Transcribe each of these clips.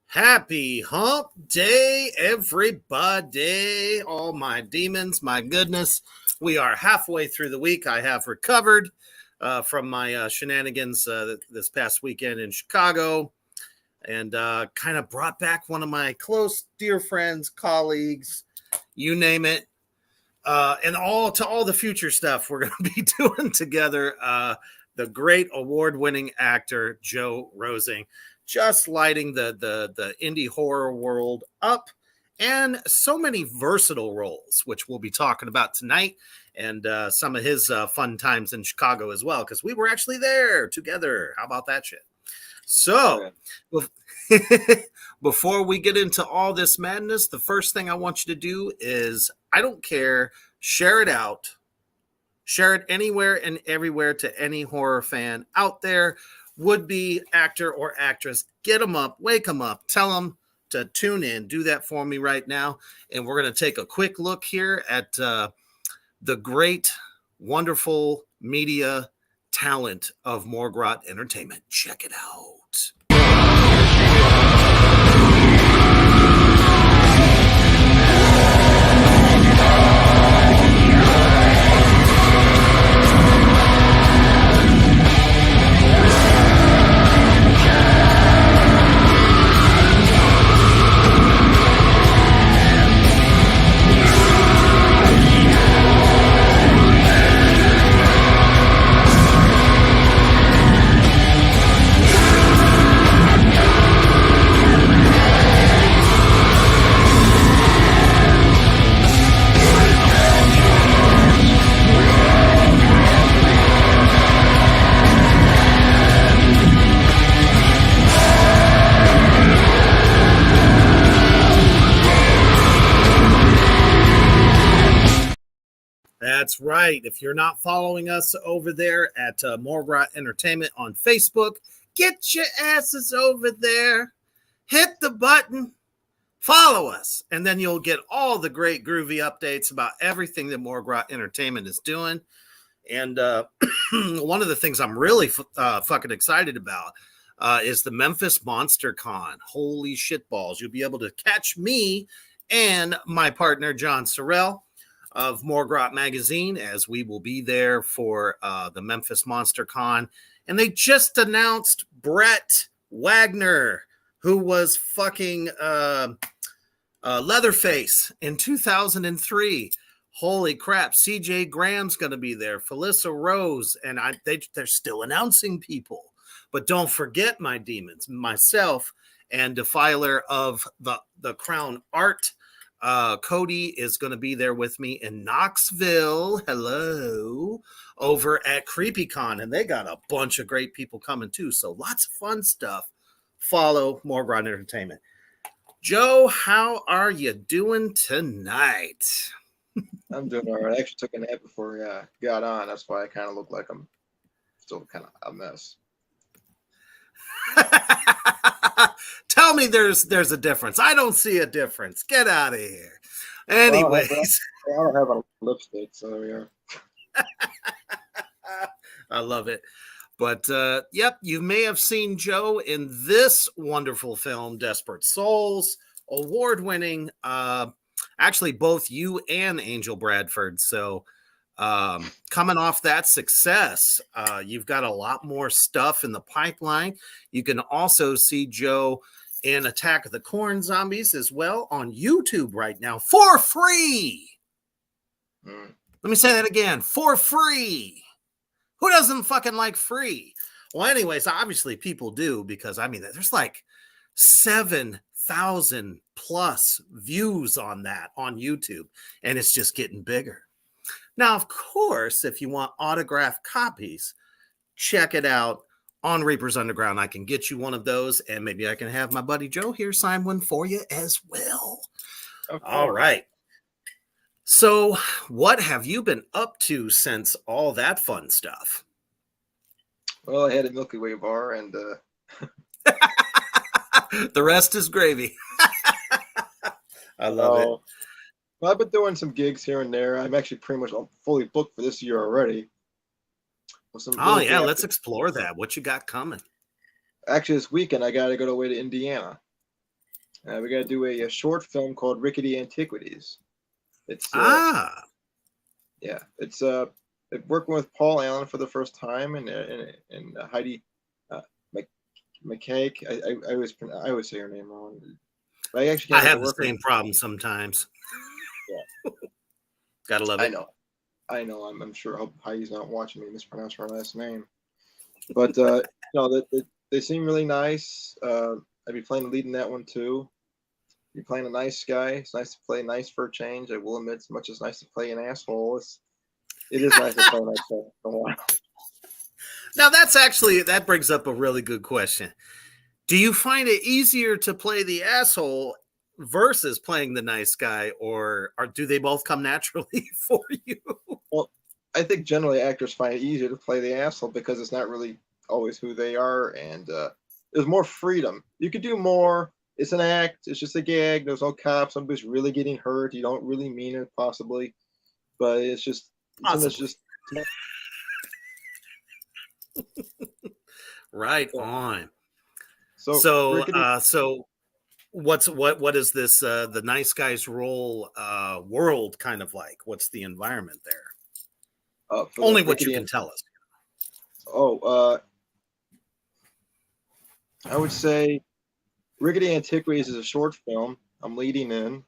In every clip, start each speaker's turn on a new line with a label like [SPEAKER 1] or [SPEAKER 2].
[SPEAKER 1] Happy hump day, everybody. All my demons, my goodness. We are halfway through the week. I have recovered from my shenanigans this past weekend in Chicago and kind of brought back one of my close, dear friends, colleagues, you name it. And all the future stuff we're going to be doing together. The great award-winning actor, Joe Rosing, just lighting the indie horror world up, and so many versatile roles, which we'll be talking about tonight, and some of his fun times in Chicago as well, because we were actually there together. How about that shit? So, before we get into all this madness, the first thing I want you to do is, I don't care, share it out. Share it anywhere and everywhere to any horror fan out there, would-be actor or actress. Get them up, wake them up, tell them to tune in. Do that for me right now. And we're going to take a quick look here at the great, wonderful media talent of Morgrot Entertainment. Check it out. That's right. If you're not following us over there at Morgrot Entertainment on Facebook, get your asses over there. Hit the button. Follow us. And then you'll get all the great groovy updates about everything that Morgrot Entertainment is doing. And one of the things I'm really fucking excited about is the Memphis Monster Con. Holy shitballs. You'll be able to catch me and my partner, John Sorrell, of Morgrot Magazine, as we will be there for the Memphis Monster Con. And they just announced Brett Wagner, who was fucking Leatherface in 2003. Holy crap. CJ Graham's going to be there. Felissa Rose. And they're still announcing people. But don't forget, my demons, myself and Defiler of the Crown Art, Cody is going to be there with me in Knoxville. Hello. Over at CreepyCon. And they got a bunch of great people coming too. So lots of fun stuff. Follow Morgrot Entertainment. Joe, how are you doing tonight?
[SPEAKER 2] I'm doing all right. I actually took a nap before we got on. That's why I kind of look like I'm still kind of a mess.
[SPEAKER 1] Tell me there's a difference. I don't see a difference. Get out of here. Anyways.
[SPEAKER 2] I don't have a lipstick, so yeah.
[SPEAKER 1] I love it. But, yep, you may have seen Joe in this wonderful film, Desperate Souls, award-winning, actually both you and Angel Bradford. So coming off that success, you've got a lot more stuff in the pipeline. You can also see Joe in Attack of the Corn Zombies as well on YouTube right now for free. Let me say that again, for free. Who doesn't fucking like free? Well, anyways, obviously people do because I mean, there's like 7,000 plus views on that on YouTube, and it's just getting bigger. Now, of course, if you want autographed copies, check it out on Reapers Underground. I can get you one of those, and maybe I can have my buddy Joe here sign one for you as well. All right. So, what have you been up to since all that fun stuff?
[SPEAKER 2] Well, I had a Milky Way bar, and
[SPEAKER 1] the rest is gravy. I love it.
[SPEAKER 2] Well, I've been doing some gigs here and there. I'm actually pretty much fully booked for this year already.
[SPEAKER 1] Oh yeah, let's explore that. What you got coming?
[SPEAKER 2] Actually, this weekend I got to go away to Indiana. We got to do a short film called Rickety Antiquities. It's yeah, it's working with Paul Allen for the first time, and Heidi McCaig. I always say her name wrong. But I actually
[SPEAKER 1] I have the same problem sometimes.
[SPEAKER 2] Yeah,
[SPEAKER 1] gotta love it.
[SPEAKER 2] I know. I'm sure. I hope Heidi's not watching me mispronounce her last name. But no, they seem really nice. I'd be playing the lead in that one too. You're playing a nice guy. It's nice to play nice for a change. I will admit, as much as nice to play an asshole, it is nice to play a nice guy for a while.
[SPEAKER 1] Now that brings up a really good question. Do you find it easier to play the asshole versus playing the nice guy, or do they both come naturally for you?
[SPEAKER 2] Well, I think generally actors find it easier to play the asshole because it's not really always who they are, and there's more freedom. You could do more. It's an act. It's just a gag. There's no cops. Somebody's really getting hurt. You don't really mean it, possibly, but it's just.
[SPEAKER 1] Right on.
[SPEAKER 2] So
[SPEAKER 1] what is this the nice guy's role world kind of like? What's the environment there? Only what you can tell us.
[SPEAKER 2] I would say Rickety Antiquities is a short film I'm leading in.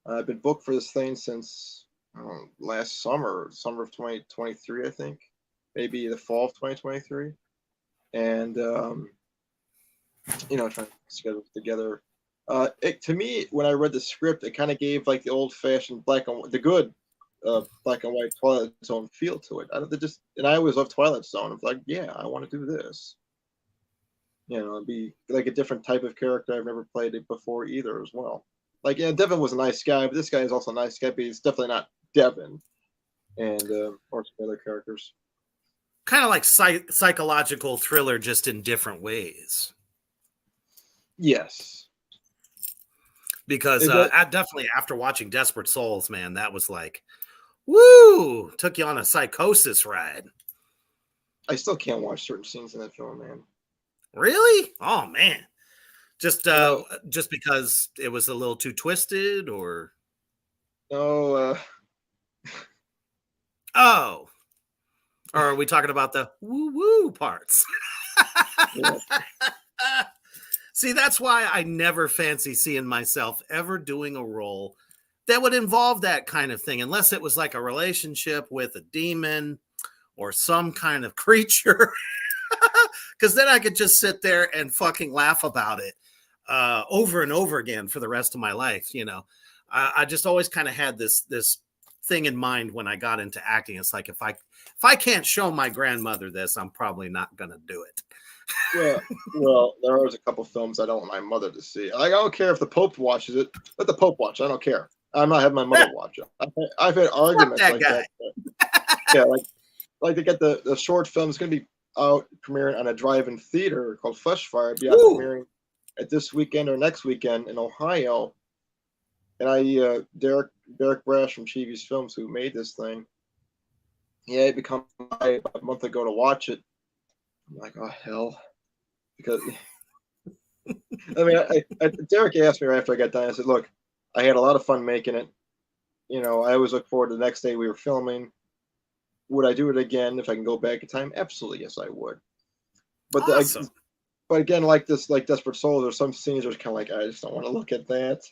[SPEAKER 2] I've been booked for this thing since last summer of 2023, I think, maybe the fall of 2023, and trying to schedule it together. To me, when I read the script, it kind of gave like the old-fashioned black and white Twilight Zone feel to it. And I always loved Twilight Zone. I'm like, yeah, I want to do this. It'd be like a different type of character I've never played it before either as well. Like, Devin was a nice guy, but this guy is also a nice guy, but he's definitely not Devin. And or some other characters.
[SPEAKER 1] Kind of like psychological thriller, just in different ways.
[SPEAKER 2] Yes.
[SPEAKER 1] Because definitely after watching Desperate Souls, man, that was like, woo, took you on a psychosis ride.
[SPEAKER 2] I still can't watch certain scenes in that film, man.
[SPEAKER 1] Really? Oh man. Just because it was a little too twisted, or
[SPEAKER 2] no?
[SPEAKER 1] Oh, or are we talking about the woo woo parts?
[SPEAKER 2] Yeah.
[SPEAKER 1] See, that's why I never fancy seeing myself ever doing a role that would involve that kind of thing, unless it was like a relationship with a demon or some kind of creature. Because then I could just sit there and fucking laugh about it over and over again for the rest of my life. I just always kind of had this thing in mind when I got into acting. It's like, if I can't show my grandmother this, I'm probably not going to do it.
[SPEAKER 2] Well, there was a couple films I don't want my mother to see. I don't care if the Pope watches it. Let the Pope watch it. I don't care. I'm not having my mother watch it. I've had arguments like that. Yeah, like they get the short film. It's going to be out premiering on a drive-in theater called Fleshfire. It'll be out premiering at this weekend or next weekend in Ohio. And Derek Brash from Cheevy's Films, who made this thing, he had become by a month ago to watch it. I'm like, oh hell, because I mean, Derek asked me right after I got done. I said, look, I had a lot of fun making it. I always look forward to the next day we were filming. Would I do it again if I can go back in time? Absolutely, yes, I would. But
[SPEAKER 1] awesome.
[SPEAKER 2] But again, like Desperate Souls, there's some scenes where it's kind of like, I just don't want to look at that.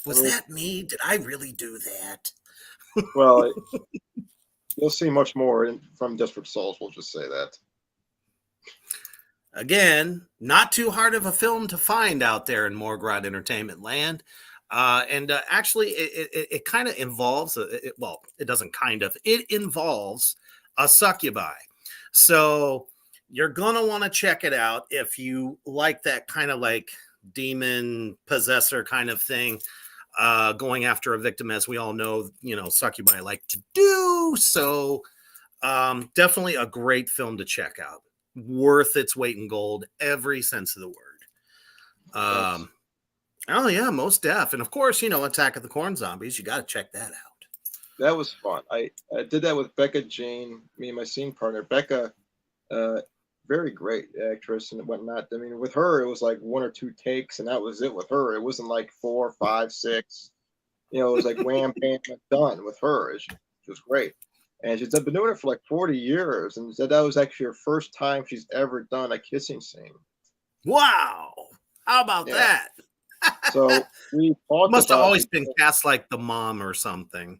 [SPEAKER 1] Was that me? Did I really do that?
[SPEAKER 2] Well, You'll see much more from Desperate Souls. We'll just say that.
[SPEAKER 1] Again, not too hard of a film to find out there in Morgrot Entertainment Land. And actually, it kind of involves, well, it doesn't kind of, it involves a succubi. So you're going to want to check it out if you like that kind of like demon possessor kind of thing, going after a victim, as we all know, succubi like to do. So definitely a great film to check out. Worth its weight in gold, every sense of the word. Oh yeah, most def. And of course, Attack of the Corn Zombies. You got to check that out.
[SPEAKER 2] That was fun. I did that with Becca Jane, me and my scene partner. Becca, very great actress and whatnot. I mean, with her, it was like 1 or 2 takes, and that was it with her. It wasn't like 4, 5, 6. It was like wham, bam, done with her. She was great. And she's been doing it for like 40 years, and said that was actually her first time she's ever done a kissing scene.
[SPEAKER 1] Wow. How about that?
[SPEAKER 2] So we talked.
[SPEAKER 1] Must have always been cast like the mom or something.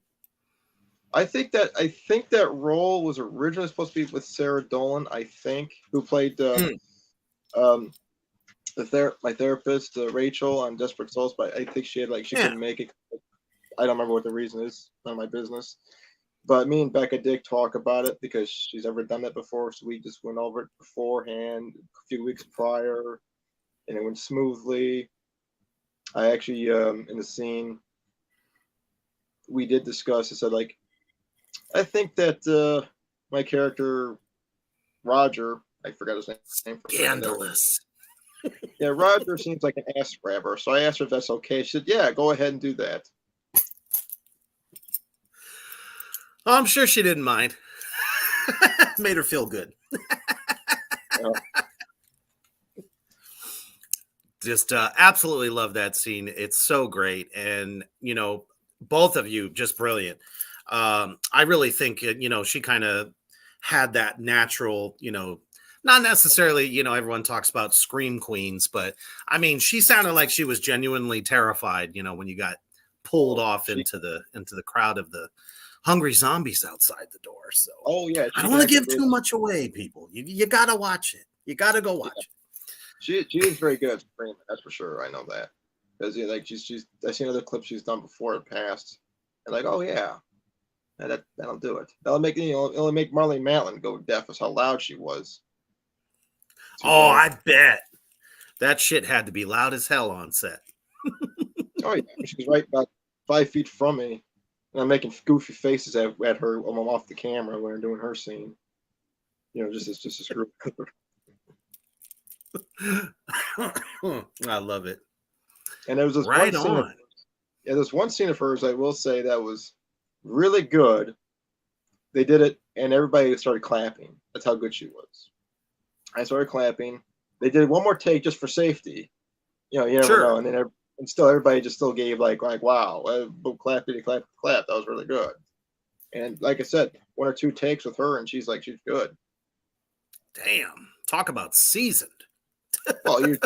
[SPEAKER 2] I think that role was originally supposed to be with Sarah Dolan, I think, who played my therapist Rachel on Desperate Souls, but I think she couldn't make it. I don't remember what the reason is. None of my business. But me and Becca did talk about it because she's never done that before, so we just went over it beforehand a few weeks prior, and it went smoothly. I actually, in the scene, we did discuss. I said, like, I think that my character, Roger, I forgot his name.
[SPEAKER 1] Scandalous.
[SPEAKER 2] Yeah, Roger seems like an ass grabber. So I asked her if that's okay. She said, yeah, go ahead and do that.
[SPEAKER 1] I'm sure she didn't mind. Made her feel good. Just absolutely love that scene. It's so great. And, both of you just brilliant. I really think, she kind of had that natural, not necessarily, everyone talks about scream queens, but I mean, she sounded like she was genuinely terrified, when you got pulled off into the crowd of the hungry zombies outside the door. So,
[SPEAKER 2] yeah,
[SPEAKER 1] I don't want to give too much away, people. You got to watch it. You got to go watch it.
[SPEAKER 2] She is very good at screaming, that's for sure. I know that because she's I've seen other clips she's done before it passed, and like, oh yeah, that'll do it. That'll make it'll make Marlene Matlin go deaf as how loud she was.
[SPEAKER 1] Oh, I bet that shit had to be loud as hell on set.
[SPEAKER 2] Oh yeah, she's right about 5 feet from me, and I'm making goofy faces at her when I'm off the camera when I'm doing her scene. Just to screw with her.
[SPEAKER 1] I love it.
[SPEAKER 2] And there was this
[SPEAKER 1] right
[SPEAKER 2] one scene
[SPEAKER 1] on.
[SPEAKER 2] there's one scene of hers I will say that was really good. They did it, and everybody started clapping. That's how good she was. I started clapping. They did one more take just for safety. You never know. And then still everybody just still gave like wow, clap. That was really good. And like I said, 1 or 2 takes with her, and she's good.
[SPEAKER 1] Damn, talk about seasoned.
[SPEAKER 2] Well, you're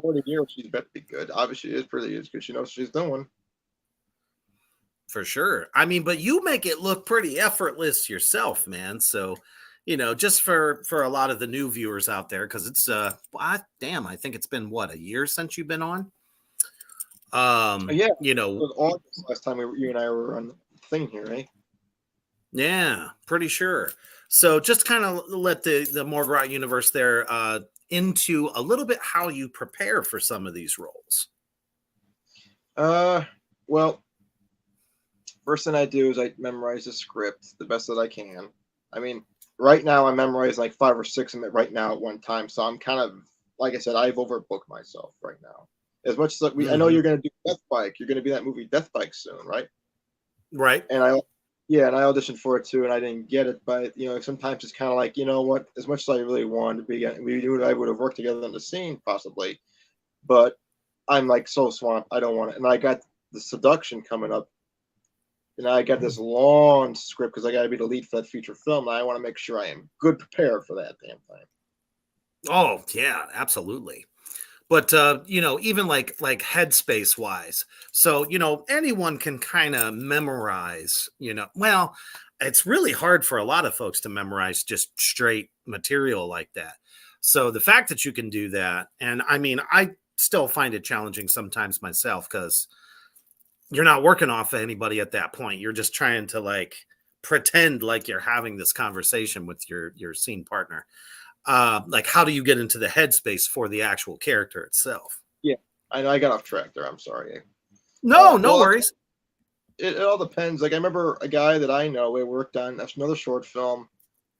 [SPEAKER 2] 40 years, she's better to be good. Obviously, it's pretty good because she knows what she's doing.
[SPEAKER 1] For sure. I mean, but you make it look pretty effortless yourself, man. So, just for a lot of the new viewers out there, because it's I think it's been a year since you've been on.
[SPEAKER 2] Yeah, it was August last time you and I were on the thing here, eh?
[SPEAKER 1] Yeah, pretty sure. So just kind of let the Morgrot universe there into a little bit how you prepare for some of these roles.
[SPEAKER 2] Well, first thing I do is I memorize the script the best that I can. I mean, right now I memorize like 5 or 6 of them right now at one time. So I'm kind of, like I said, I've overbooked myself right now. As much as I know you're going to do Death Bike. You're going to be in that movie Death Bike soon, right?
[SPEAKER 1] Right.
[SPEAKER 2] And I auditioned for it too, and I didn't get it. But sometimes it's kind of like, what? As much as I really wanted to be, I would have worked together on the scene possibly, but I'm like so swamped. I don't want it. And I got the Seduction coming up, and I got this long script because I got to be the lead for that feature film. And I want to make sure I am good prepared for that damn thing.
[SPEAKER 1] Oh yeah, absolutely. But even like headspace wise, so anyone can kind of memorize. Well, it's really hard for a lot of folks to memorize just straight material like that. So the fact that you can do that, and I mean, I still find it challenging sometimes myself because you're not working off of anybody at that point. You're just trying to like pretend like you're having this conversation with your scene partner. Like, how do you get into the headspace for the actual character itself?
[SPEAKER 2] Yeah, I got off track there. I'm sorry.
[SPEAKER 1] No
[SPEAKER 2] Well,
[SPEAKER 1] worries.
[SPEAKER 2] It all depends. Like I remember a guy that I know. We worked on that's another short film.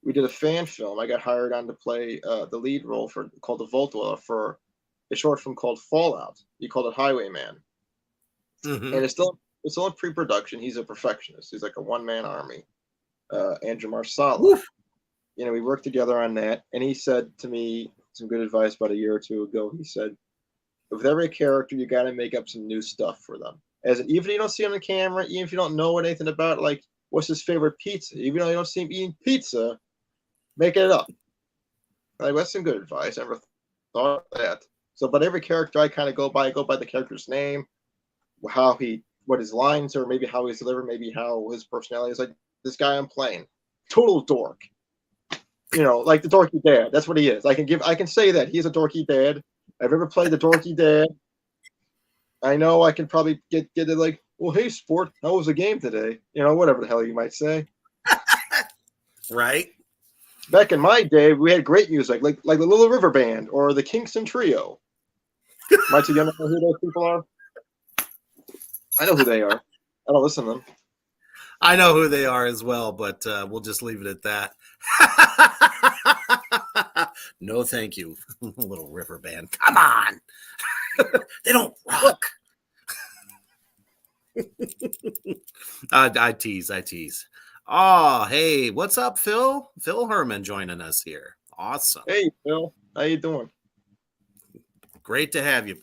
[SPEAKER 2] We did a fan film. I got hired on to play the lead role for called the Vault Dweller for a short film called Fallout. He called it Highwayman.
[SPEAKER 1] Mm-hmm.
[SPEAKER 2] And it's still in pre-production. He's a perfectionist. He's like a one-man army. Andrew Marsala.
[SPEAKER 1] Oof.
[SPEAKER 2] You know, we worked together on that, and he said to me some good advice about a year or two ago. He said, with every character, you got to make up some new stuff for them. As even if you don't see him on camera, even if you don't know anything about like what's his favorite pizza, even though you don't see him eating pizza, make it up. Like that's some good advice. I never thought of that. So, but every character I kind of go by the character's name, what his lines are, maybe how he's delivered, maybe how his personality is. Like this guy I'm playing, total dork. You know, like the dorky dad. That's what he is. I can say that he's a dorky dad. I've ever played the dorky dad. I know I can probably get it like, well, hey, sport, how was the game today? You know, whatever the hell you might say.
[SPEAKER 1] Right.
[SPEAKER 2] Back in my day, we had great music, like the Little River Band or the Kingston Trio. Am I too young to know who those people are? I know who they are. I don't listen to them.
[SPEAKER 1] I know who they are as well, but we'll just leave it at that. No, thank you, Little River Band. Come on. They don't rock. I tease. Oh, hey, what's up, Phil? Phil Herman joining us here. Awesome.
[SPEAKER 2] Hey, Phil. How you doing?
[SPEAKER 1] Great to have you.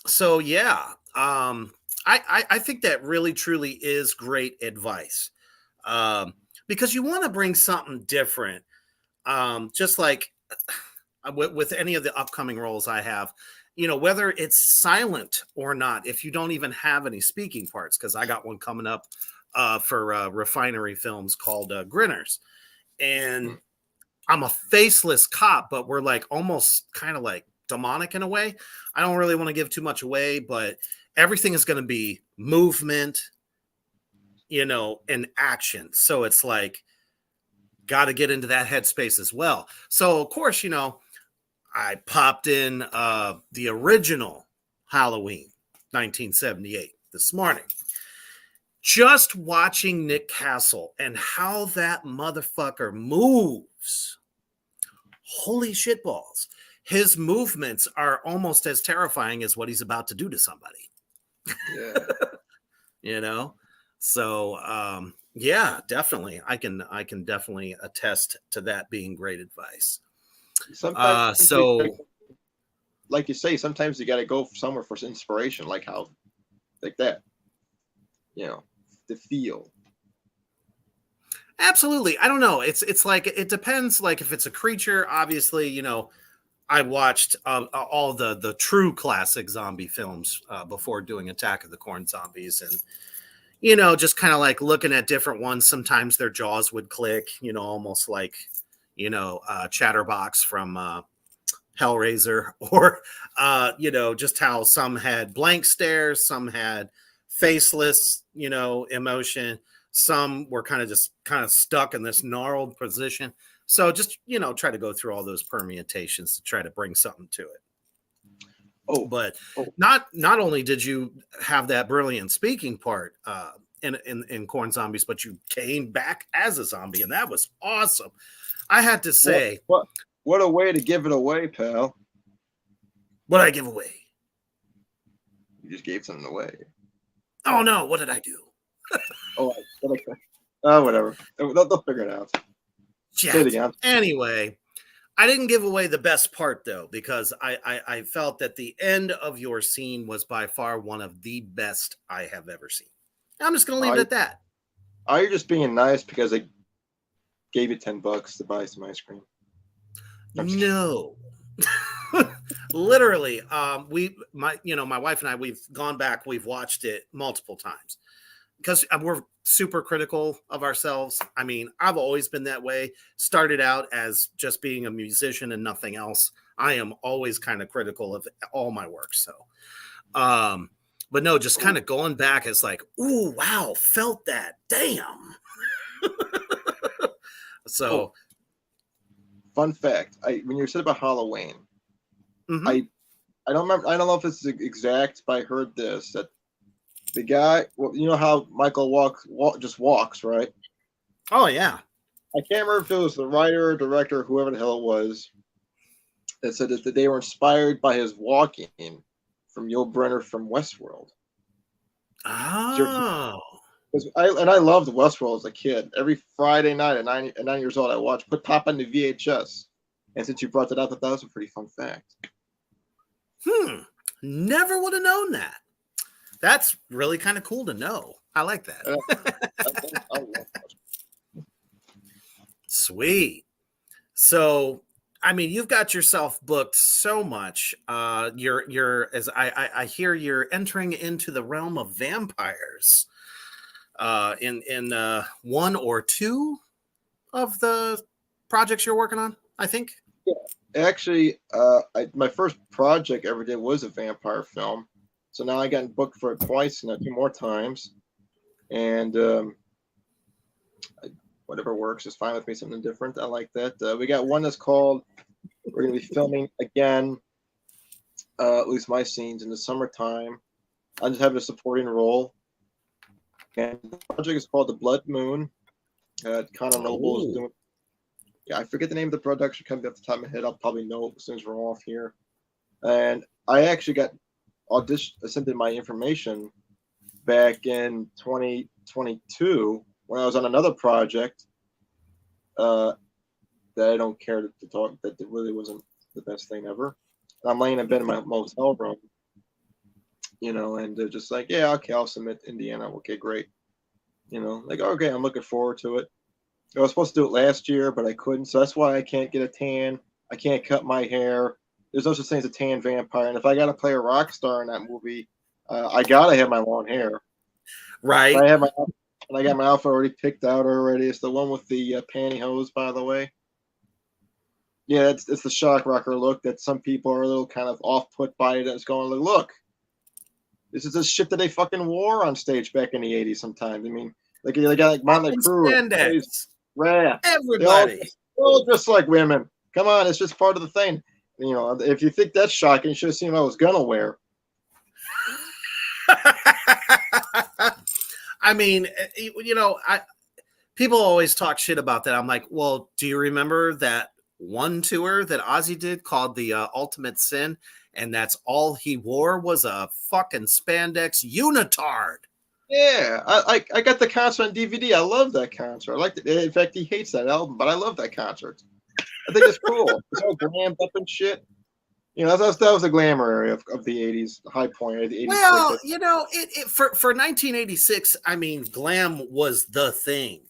[SPEAKER 1] So yeah, I think that really truly is great advice. Because you want to bring something different. Just like with any of the upcoming roles I have, you know, whether it's silent or not, if you don't even have any speaking parts, because I got one coming up for Refinery Films called Grinners. And I'm a faceless cop, but we're like almost kind of like demonic in a way. I don't really want to give too much away, but everything is going to be movement, you know, and action. So it's like, got to get into that headspace as well. So, of course, you know, I popped in the original Halloween, 1978, this morning. Just watching Nick Castle and how that motherfucker moves. Holy shitballs. His movements are almost as terrifying as what he's about to do to somebody.
[SPEAKER 2] Yeah.
[SPEAKER 1] You know? So, yeah, definitely. I can definitely attest to that being great advice.
[SPEAKER 2] Sometimes, like you say, sometimes you got to go somewhere for inspiration, like that. You know, the feel.
[SPEAKER 1] Absolutely. I don't know. It's like it depends. Like if it's a creature, obviously, you know, I watched all the true classic zombie films before doing Attack of the Corn Zombies, and you know, just kind of like looking at different ones. Sometimes their jaws would click, you know, almost like, you know, Chatterbox from Hellraiser, or, you know, just how some had blank stares, some had faceless, you know, emotion. Some were kind of stuck in this gnarled position. So just, you know, try to go through all those permutations to try to bring something to it. But not only did you have that brilliant speaking part in Corn Zombies, but you came back as a zombie, and that was awesome. I had to say,
[SPEAKER 2] what a way to give it away, pal.
[SPEAKER 1] What did I give away?
[SPEAKER 2] You just gave something away.
[SPEAKER 1] Oh no, what did I do?
[SPEAKER 2] Whatever. They'll figure it out.
[SPEAKER 1] Say it again. Anyway, I didn't give away the best part, though, because I felt that the end of your scene was by far one of the best I have ever seen. I'm just going to leave it at that.
[SPEAKER 2] Are you just being nice because they gave you $10 to buy some ice cream?
[SPEAKER 1] No. Literally, my wife and I, we've gone back, we've watched it multiple times. because we're super critical of ourselves. I mean, I've always been that way. Started out as just being a musician and nothing else. I am always kind of critical of all my work. So, but no, just kind of going back, it's like, ooh, wow, felt that. Damn. So,
[SPEAKER 2] fun fact: when you said about Halloween,
[SPEAKER 1] mm-hmm.
[SPEAKER 2] I don't remember. I don't know if this is exact, but I heard this that the guy. Well, you know how Michael just walks, right?
[SPEAKER 1] Oh yeah.
[SPEAKER 2] I can't remember if it was the writer, director, whoever the hell it was, that said that they were inspired by his walking from Yul Brynner from Westworld.
[SPEAKER 1] Oh.
[SPEAKER 2] I loved Westworld as a kid. Every Friday night at 9 years old, I watched, pop on the VHS. And since you brought that up, that was a pretty fun fact.
[SPEAKER 1] Never would have known that. That's really kind of cool to know. I like that. Sweet. So, I mean, you've got yourself booked so much. You're as I hear, you're entering into the realm of vampires. In one or two of the projects you're working on, I think.
[SPEAKER 2] Yeah, actually, my first project ever did was a vampire film. So now I got booked for it twice and 2 more times, and whatever works is fine with me. Something different, I like that. We got one that's called. We're going to be filming again, at least my scenes in the summertime. I just have a supporting role. And the project is called The Blood Moon. Connor Noble is doing. Yeah, I forget the name of the production company off the top of my head. I'll probably know it as soon as we're off here. And I actually got sent in my information back in 2022 when I was on another project that I don't care to talk. That really wasn't the best thing ever. And I'm laying in bed in my motel room. And they're just like, yeah, okay, I'll submit Indiana. Okay, great. Like, okay, I'm looking forward to it. I was supposed to do it last year, but I couldn't. So that's why I can't get a tan. I can't cut my hair. There's no such thing as a tan vampire. And if I got to play a rock star in that movie, I got to have my long hair.
[SPEAKER 1] Right.
[SPEAKER 2] I got my outfit already picked out already. It's the one with the pantyhose, by the way. Yeah, it's the shock rocker look that some people are a little kind of off-put by it. And it's going, look. This is the shit that they fucking wore on stage back in the 80s sometimes. I mean, like they got like Motley Crue. Rap.
[SPEAKER 1] Everybody.
[SPEAKER 2] They all just like women. Come on, it's just part of the thing. If you think that's shocking, you should have seen what I was gonna wear.
[SPEAKER 1] I mean, people always talk shit about that. I'm like, well, do you remember that one tour that Ozzy did called the Ultimate Sin? And that's all he wore was a fucking spandex unitard.
[SPEAKER 2] Yeah, I got the concert on DVD. I love that concert. I like it. In fact, he hates that album, but I love that concert. I think it's cool. It's all glammed up and shit. That was the glamour area of the 80s, the high point of the 80s.
[SPEAKER 1] Well, for 1986, I mean, glam was the thing.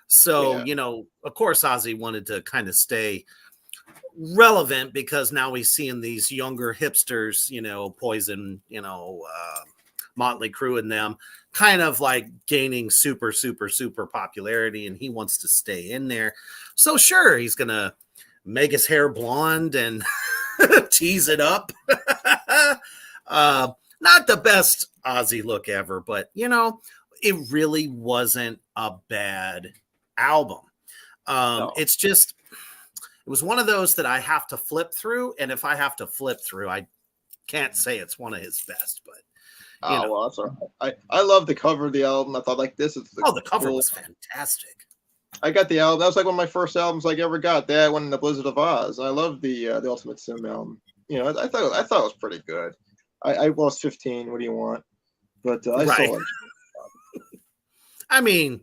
[SPEAKER 1] So, yeah. Of course, Ozzy wanted to kind of stay relevant because now we're seeing these younger hipsters, Poison, Motley Crue and them kind of like gaining super, super, super popularity, and he wants to stay in there. So sure, he's going to make his hair blonde and tease it up. Not the best Ozzy look ever, but it really wasn't a bad album. No. It's just, it was one of those that I have to flip through. And if I have to flip through, I can't say it's one of his best, but
[SPEAKER 2] well, that's all right. I love the cover of the album. I thought the
[SPEAKER 1] cover was fantastic.
[SPEAKER 2] I got the album. That was like one of my first albums I ever got. That one, The Blizzard of Oz. I love the Ultimate Sin album. I thought it was pretty good. I was 15. What do you want? But I saw it.
[SPEAKER 1] I mean,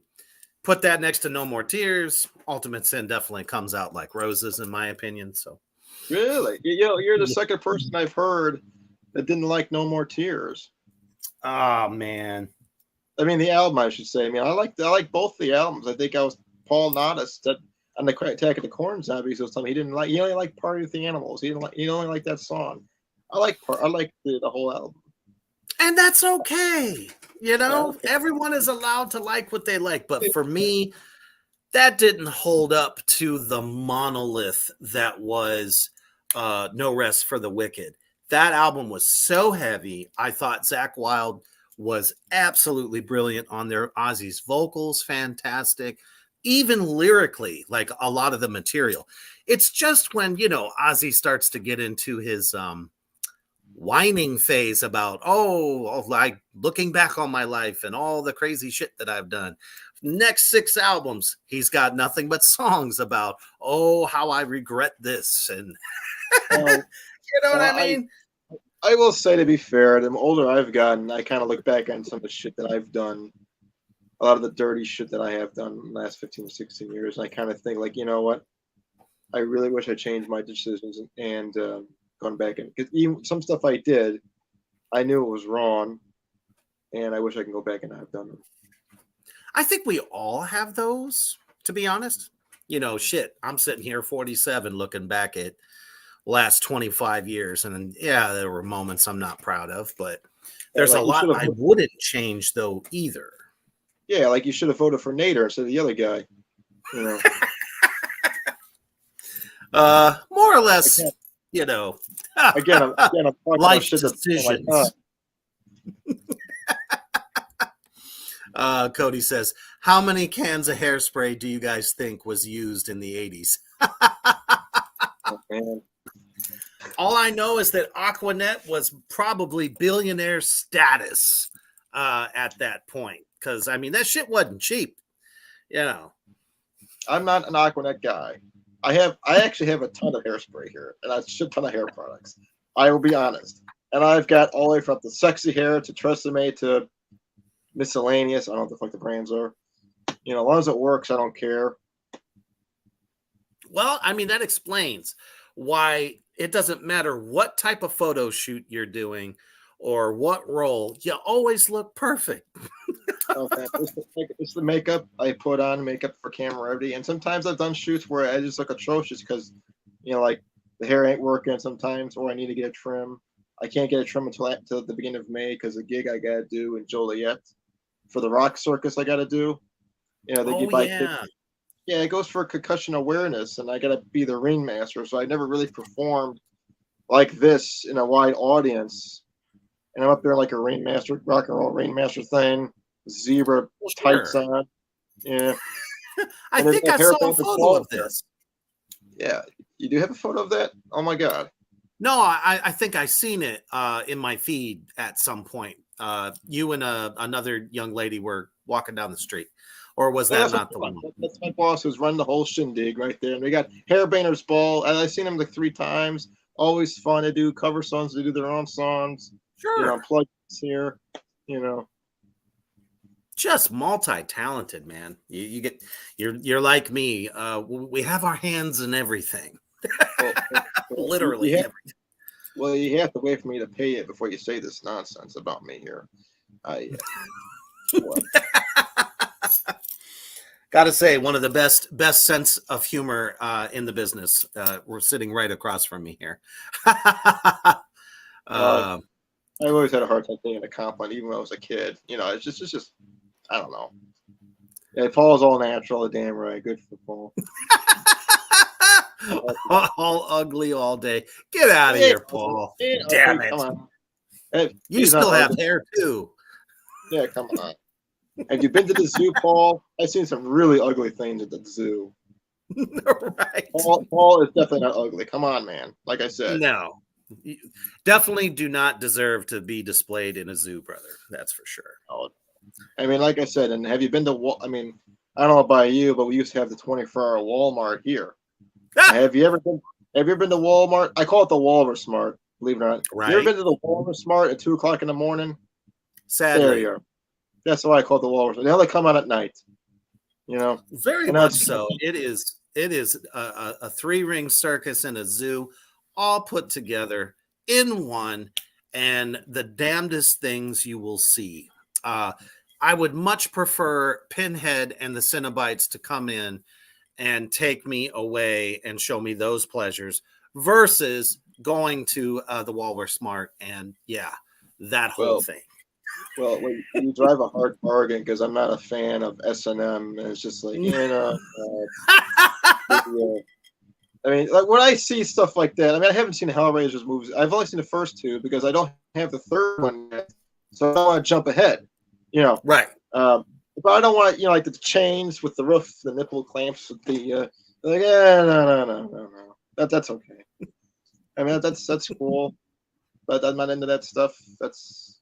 [SPEAKER 1] put that next to No More Tears. Ultimate Sin definitely comes out like roses, in my opinion. So,
[SPEAKER 2] really, you're the second person I've heard that didn't like No More Tears.
[SPEAKER 1] Oh man,
[SPEAKER 2] I mean the album, I should say. I mean, I like both the albums. I think I was Paul Nadas that on the Attack of the Corn Zombies was something he didn't like. He only liked Party with the Animals. He only liked that song. I like the whole album.
[SPEAKER 1] And that's okay. You know, everyone is allowed to like what they like. But for me, that didn't hold up to the monolith that was No Rest for the Wicked. That album was so heavy. I thought Zakk Wylde was absolutely brilliant on there. Ozzy's vocals, fantastic. Even lyrically, like a lot of the material. It's just when, you know, Ozzy starts to get into his whining phase about, like looking back on my life and all the crazy shit that I've done. Next 6 albums, he's got nothing but songs about, how I regret this. And you know what I mean?
[SPEAKER 2] I will say, to be fair, the older I've gotten, I kind of look back on some of the shit that I've done, a lot of the dirty shit that I have done in the last 15, 16 years. And I kind of think, like, you know what? I really wish I changed my decisions and gone back in. Because even some stuff I did, I knew it was wrong. And I wish I can go back and have done them.
[SPEAKER 1] I think we all have those, to be honest. You know, shit, I'm sitting here 47 looking back at last 25 years. And yeah, there were moments I'm not proud of, but there's a lot I wouldn't change, though, either.
[SPEAKER 2] Yeah, like you should have voted for Nader instead of the other guy. You
[SPEAKER 1] know, more or less, you know.
[SPEAKER 2] Again, I'm talking
[SPEAKER 1] life decisions. Cody says, how many cans of hairspray do you guys think was used in the 80s?
[SPEAKER 2] Man.
[SPEAKER 1] All I know is that Aquanet was probably billionaire status at that point. Because, I mean, that shit wasn't cheap. You know.
[SPEAKER 2] I'm not an Aquanet guy. I actually have a ton of hairspray here and a shit ton of hair products. I will be honest. And I've got all the way from the Sexy Hair to Tresemme to miscellaneous. I don't know what the fuck the brands are. You know, as long as it works, I don't care.
[SPEAKER 1] Well, I mean, that explains why it doesn't matter what type of photo shoot you're doing or what role, you always look perfect.
[SPEAKER 2] Okay. It's the makeup I put on, makeup for camera ready. And sometimes I've done shoots where I just look atrocious because, you know, like the hair ain't working sometimes, or I need to get a trim. I can't get a trim until the beginning of May because the gig I got to do in Joliet for the Rock Circus I got to do. You know, it goes for concussion awareness, and I got to be the ringmaster. So I never really performed like this in a wide audience. And I'm up there like a ringmaster, rock and roll ringmaster thing, zebra tights on. Yeah.
[SPEAKER 1] I think I saw a photo of this.
[SPEAKER 2] Yeah. You do have a photo of that? Oh my God.
[SPEAKER 1] No, I think I seen it in my feed at some point. You and another young lady were walking down the street. Or was that not the one?
[SPEAKER 2] That's my boss who's running the whole shindig right there. And we got Hairbanner's Ball. And I've seen him like 3 times. Always fun to do cover songs. They do their own songs.
[SPEAKER 1] Sure.
[SPEAKER 2] You know, plug here. You know.
[SPEAKER 1] Just multi-talented, man. You're like me. We have our hands in everything. Literally everything.
[SPEAKER 2] Well, you have to wait for me to pay it before you say this nonsense about me here.
[SPEAKER 1] Gotta say, one of the best sense of humor in the business. We're sitting right across from me here.
[SPEAKER 2] I always had a hard time taking a compliment, even when I was a kid. You know, it's just I don't know. Yeah, Paul's all natural, damn right. Good for Paul.
[SPEAKER 1] all ugly all day. Get out of here, Paul. Damn it. Come on. Hey, you still have hair too.
[SPEAKER 2] Yeah, come on. Have you been to the zoo, Paul? I've seen some really ugly things at the zoo.
[SPEAKER 1] Right.
[SPEAKER 2] Paul is definitely not ugly. Come on, man. Like I said.
[SPEAKER 1] No. You definitely do not deserve to be displayed in a zoo, brother. That's for sure.
[SPEAKER 2] Oh, I mean, like I said, and have you been to I mean, I don't know about you, but we used to have the 24-hour Walmart here. Have you ever been to Walmart? I call it the Walrus Mart, believe it or not.
[SPEAKER 1] Right.
[SPEAKER 2] You ever been to the Walrus Mart at 2:00 in the morning?
[SPEAKER 1] Sadly.
[SPEAKER 2] There you are. That's why I call it the Walrus. They only come out at night. You know?
[SPEAKER 1] Very much so. It is a 3-ring circus and a zoo all put together in one, and the damnedest things you will see. I would much prefer Pinhead and the Cenobites to come in and take me away and show me those pleasures versus going to the Walrus Mart and that whole thing.
[SPEAKER 2] Well, you drive a hard bargain because I'm not a fan of S&M, and it's just like I mean, like when I see stuff like that, I mean, I haven't seen Hellraiser's movies. I've only seen the first two because I don't have the third one yet, so I don't want to jump ahead.
[SPEAKER 1] Right.
[SPEAKER 2] But I don't want like the chains with the roof, the nipple clamps with the like. No. That's okay. I mean, that's cool, but I'm not into that stuff. That's.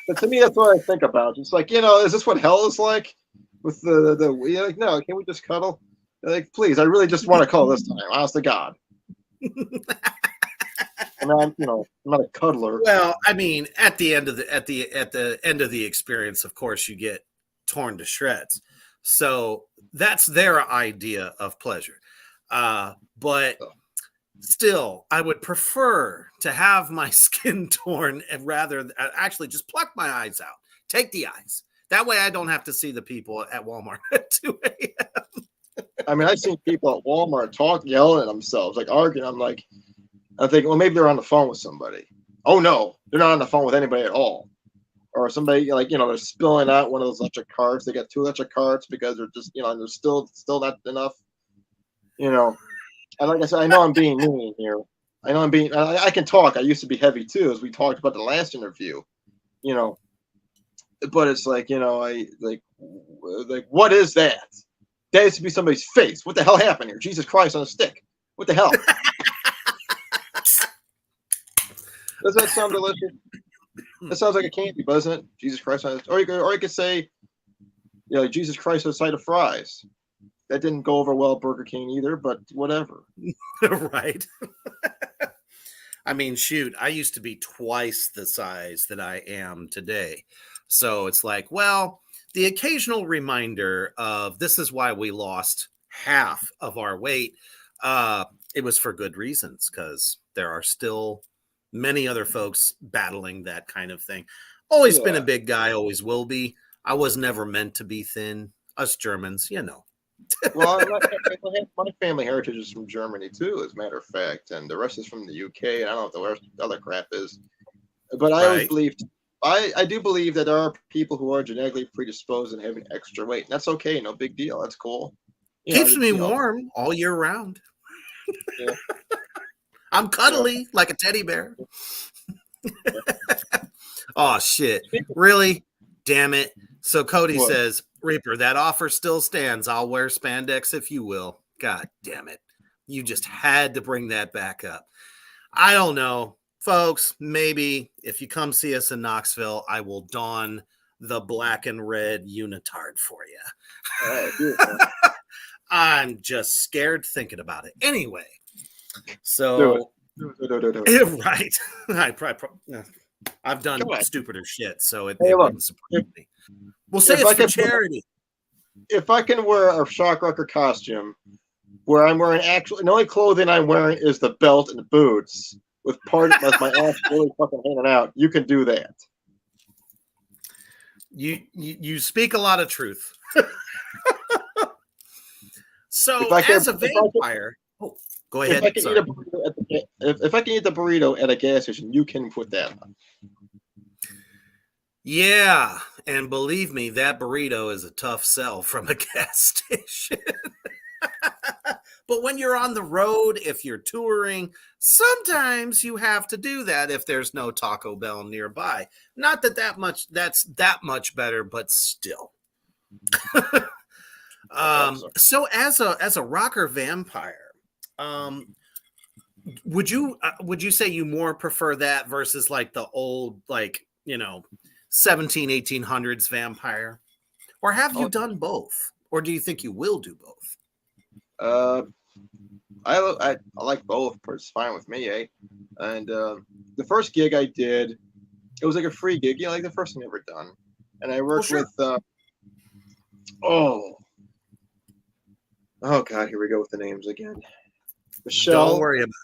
[SPEAKER 2] But to me, that's what I think about. It's like, is this what hell is like? With the like, no, can we just cuddle? Like, please, I really just want to cuddle this time. Honest to God. I'm not a cuddler.
[SPEAKER 1] Well, I mean, at the end of the experience, of course, you get torn to shreds. So that's their idea of pleasure. But still, I would prefer to have my skin torn and rather actually just pluck my eyes out. Take the eyes. That way I don't have to see the people at Walmart at 2 a.m.
[SPEAKER 2] I mean, I've seen people at Walmart yelling at themselves, like arguing. I'm thinking, well, maybe they're on the phone with somebody. Oh, no, they're not on the phone with anybody at all. Or somebody, they're spilling out one of those electric carts. They got 2 electric carts because they're just, and there's still not enough. And like I said, I know I'm being mean here. I can talk. I used to be heavy too, as we talked about the last interview, but it's like, what is that? That used to be somebody's face. What the hell happened here? Jesus Christ on a stick. What the hell? Does that sound delicious? That sounds like a candy, doesn't it? Jesus Christ on a, or you could say, Jesus Christ on a side of fries. That didn't go over well at Burger King either, but whatever.
[SPEAKER 1] Right. I mean, shoot, I used to be twice the size that I am today. So it's like, well, the occasional reminder of this is why we lost half of our weight. It was for good reasons, because there are still many other folks battling that kind of thing. Always been a big guy, always will be. I was never meant to be thin. Us Germans,
[SPEAKER 2] Well, my family heritage is from Germany too, as a matter of fact, and the rest is from the UK. And I don't know what the other crap is, but I always believed. I do believe that there are people who are genetically predisposed and having extra weight. And that's okay, no big deal. That's cool.
[SPEAKER 1] Keeps me warm all year round.
[SPEAKER 2] Yeah.
[SPEAKER 1] I'm cuddly like a teddy bear. Oh shit! Really? Damn it! So Cody says, Reaper, that offer still stands. I'll wear spandex if you will. God damn it! You just had to bring that back up. I don't know. Folks, maybe if you come see us in Knoxville, I will don the black and red unitard for you. I'm just scared thinking about it. Anyway, so
[SPEAKER 2] do it.
[SPEAKER 1] Right. I've done stupider shit, so it wouldn't surprise me. We'll say it's for charity.
[SPEAKER 2] If I can wear a Shockrocker costume where I'm wearing the only clothing I'm wearing is the belt and the boots, with part of my ass really fucking hanging out, you can do that.
[SPEAKER 1] You speak a lot of truth. So as a vampire, go ahead.
[SPEAKER 2] If I can eat the burrito at a gas station, you can put that on.
[SPEAKER 1] Yeah, and believe me, that burrito is a tough sell from a gas station. But when you're on the road, if you're touring, sometimes you have to do that if there's no Taco Bell nearby. Not that's that much better, but still. So as a rocker vampire, would you say you more prefer that versus like the old 1800s vampire, or have you done both, or do you think you will do both?
[SPEAKER 2] I like both. It's fine with me, eh? And the first gig I did, it was like a free gig, like the first thing I've ever done, and I worked with oh god, here we go with the names again. Michelle.
[SPEAKER 1] Don't worry about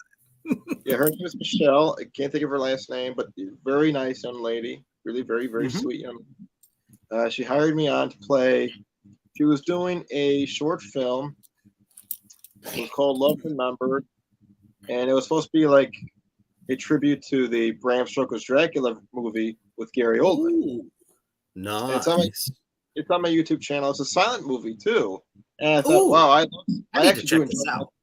[SPEAKER 1] it.
[SPEAKER 2] Yeah, her name is Michelle. I can't think of her last name, but very nice young lady. Really, very, very sweet young. She hired me on to play. She was doing a short film. It was called Love Remembered, and it was supposed to be like a tribute to the Bram Stoker's Dracula movie with Gary Oldman.
[SPEAKER 1] Ooh,
[SPEAKER 2] And
[SPEAKER 1] nice.
[SPEAKER 2] it's on my YouTube channel. It's a silent movie too. And I thought,
[SPEAKER 1] Ooh,
[SPEAKER 2] wow,
[SPEAKER 1] I
[SPEAKER 2] I
[SPEAKER 1] need to
[SPEAKER 2] actually
[SPEAKER 1] check
[SPEAKER 2] do
[SPEAKER 1] this
[SPEAKER 2] enjoy.
[SPEAKER 1] out.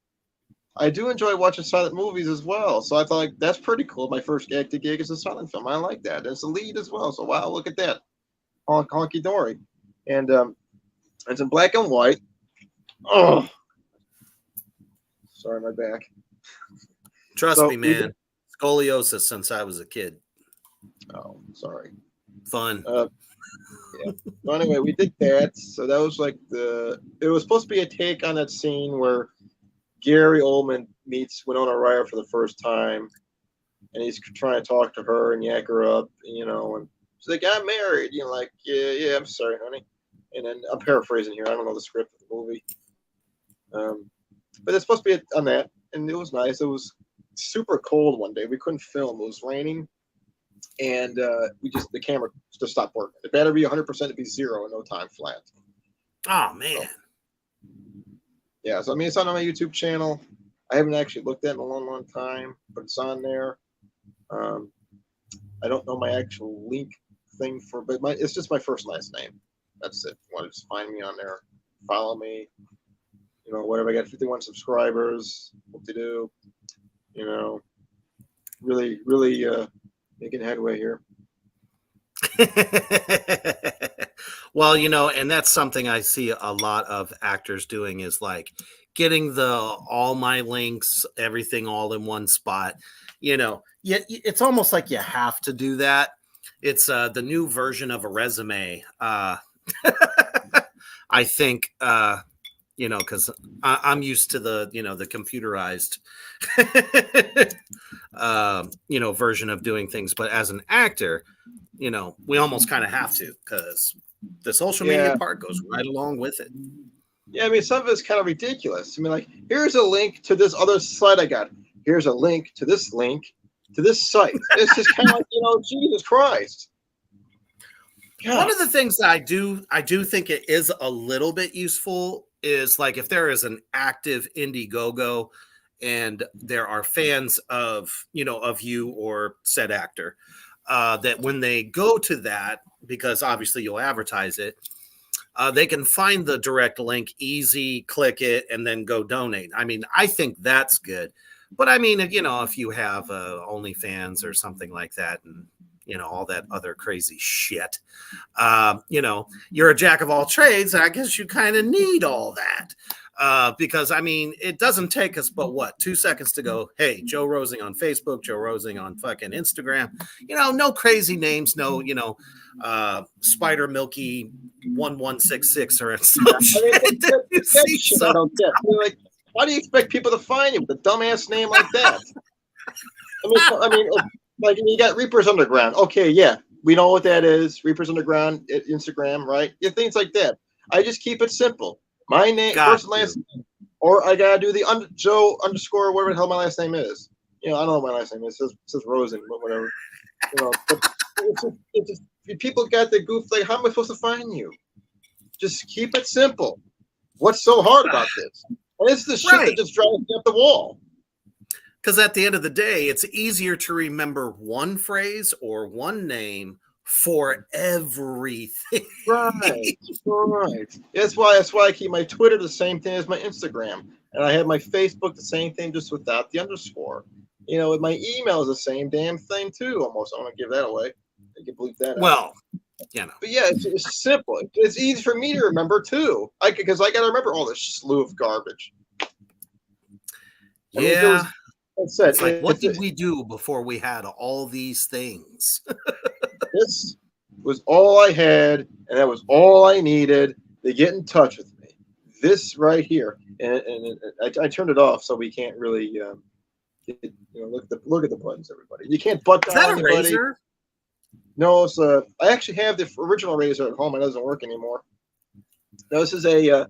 [SPEAKER 2] I do enjoy watching silent movies as well. So I thought like that's pretty cool. My first acting gig is a silent film. I like that. It's a lead as well. So wow, look at that. Honky dory. And it's in black and white. Oh, sorry, my back.
[SPEAKER 1] Trust
[SPEAKER 2] So
[SPEAKER 1] me, man. Scoliosis since I was a kid.
[SPEAKER 2] Oh, sorry.
[SPEAKER 1] Fun.
[SPEAKER 2] Yeah. So anyway, we did that. So that was like it was supposed to be a take on that scene where Gary Oldman meets Winona Ryder for the first time, and he's trying to talk to her and yak her up, you know, and she's like, "I'm married," you know, like, yeah, I'm sorry, honey. And then I'm paraphrasing here. I don't know the script of the movie, but it's supposed to be on that, and it was nice. It was super cold one day. We couldn't film. It was raining, and the camera just stopped working. The battery be 100%, it'd be zero in no time flat.
[SPEAKER 1] Oh man.
[SPEAKER 2] So, yeah, so I mean, it's on my YouTube channel. I haven't actually looked at it in a long time, but it's on there. I don't know my actual link thing but it's just my first and last name. That's it. If you want to just find me on there, follow me. You know, whatever. I got 51 subscribers. What to do? You know, really making headway here.
[SPEAKER 1] Well, you know, and that's something I see a lot of actors doing is like getting all my links, everything all in one spot. You know, it's almost like you have to do that. It's the new version of a resume. I think, you know, because I'm used to the computerized, you know, version of doing things. But as an actor, you know, we almost kind of have to because the social media part goes right along with it.
[SPEAKER 2] Yeah, I mean, some of it's kind of ridiculous. I mean, like, here's a link to this other slide I got. Here's a link to this site. It's just kind of like, you know, Jesus Christ.
[SPEAKER 1] God. One of the things that I do think it is a little bit useful is like if there is an active Indiegogo and there are fans of you or said actor, that when they go to that, because obviously you'll advertise it, they can find the direct link, easy, click it, and then go donate. I mean, I think that's good. But I mean, if you have OnlyFans or something like that, and you know all that other crazy shit, you know, you're a jack of all trades. I guess you kind of need all that because I mean, it doesn't take us but what 2 seconds to go. Hey, Joe Rosing on Facebook, Joe Rosing on fucking Instagram. You know, no crazy names, no Spider Milky 1166 or some shit.
[SPEAKER 2] I don't get. Like, why do you expect people to find you with a dumbass name like that? I mean, like you got Reapers Underground. Okay, yeah, we know what that is. Reapers Underground, Instagram, right? Yeah, things like that. I just keep it simple. My name, first and last name, or I gotta do the Joe underscore whatever the hell my last name is. You know, I don't know what my last name is. It says Rosen, but whatever. You know, but it's just people got the goof. Like, how am I supposed to find you? Just keep it simple. What's so hard about this? And it's the shit that just drives me up the wall.
[SPEAKER 1] Because at the end of the day, it's easier to remember one phrase or one name for everything.
[SPEAKER 2] Right. That's why I keep my Twitter the same thing as my Instagram, and I have my Facebook the same thing, just without the underscore. You know, my email is the same damn thing too. Almost, I want to give that away. You can believe that.
[SPEAKER 1] Well, you know,
[SPEAKER 2] but yeah, it's simple. It's easy for me to remember too. Because I got to remember all this slew of garbage.
[SPEAKER 1] Yeah.
[SPEAKER 2] It's
[SPEAKER 1] like, what did we do before we had all these things?
[SPEAKER 2] This was all I had, and that was all I needed to get in touch with me. This right here, and I turned it off so we can't really, look at the buttons, everybody. You can't butt down anybody. Is that a razor? No, it's I actually have the original razor at home. It doesn't work anymore. No, this is a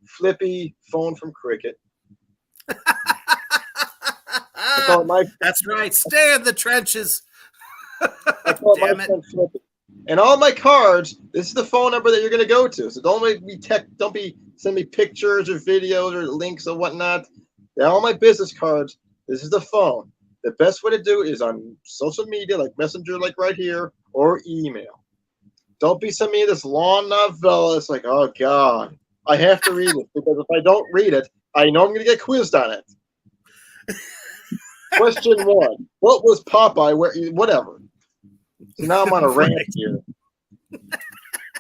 [SPEAKER 2] flippy phone from Cricket.
[SPEAKER 1] That's right. Stay in the trenches.
[SPEAKER 2] Damn it. And all my cards, this is the phone number that you're going to go to. So don't send me pictures or videos or links or whatnot. All my business cards, this is the phone. The best way to do it is on social media, like Messenger, like right here, or email. Don't be sending me this long novella. It's like, oh God, I have to read it because if I don't read it, I know I'm going to get quizzed on it. Question 1: what was Popeye? Whatever. So now I'm on a rant here.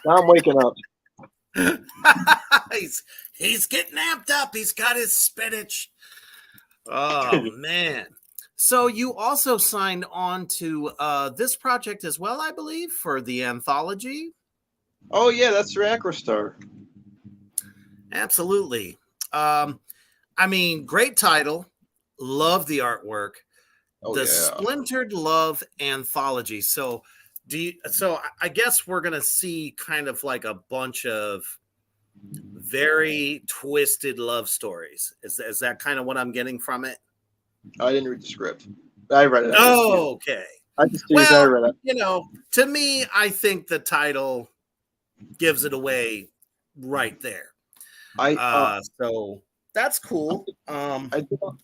[SPEAKER 2] Now I'm waking up.
[SPEAKER 1] he's getting amped up. He's got his spinach. Oh man. So you also signed on to this project as well, I believe, for the anthology.
[SPEAKER 2] Oh yeah, that's for Acrostar.
[SPEAKER 1] Absolutely. I mean, great title. Love the artwork. Splintered Love anthology. So I guess we're gonna see kind of like a bunch of very twisted love stories. Is that kind of what I'm getting from it?
[SPEAKER 2] I didn't read the script. I read it.
[SPEAKER 1] Oh, okay.
[SPEAKER 2] I read it.
[SPEAKER 1] You know, to me, I think the title gives it away right there. So that's cool. I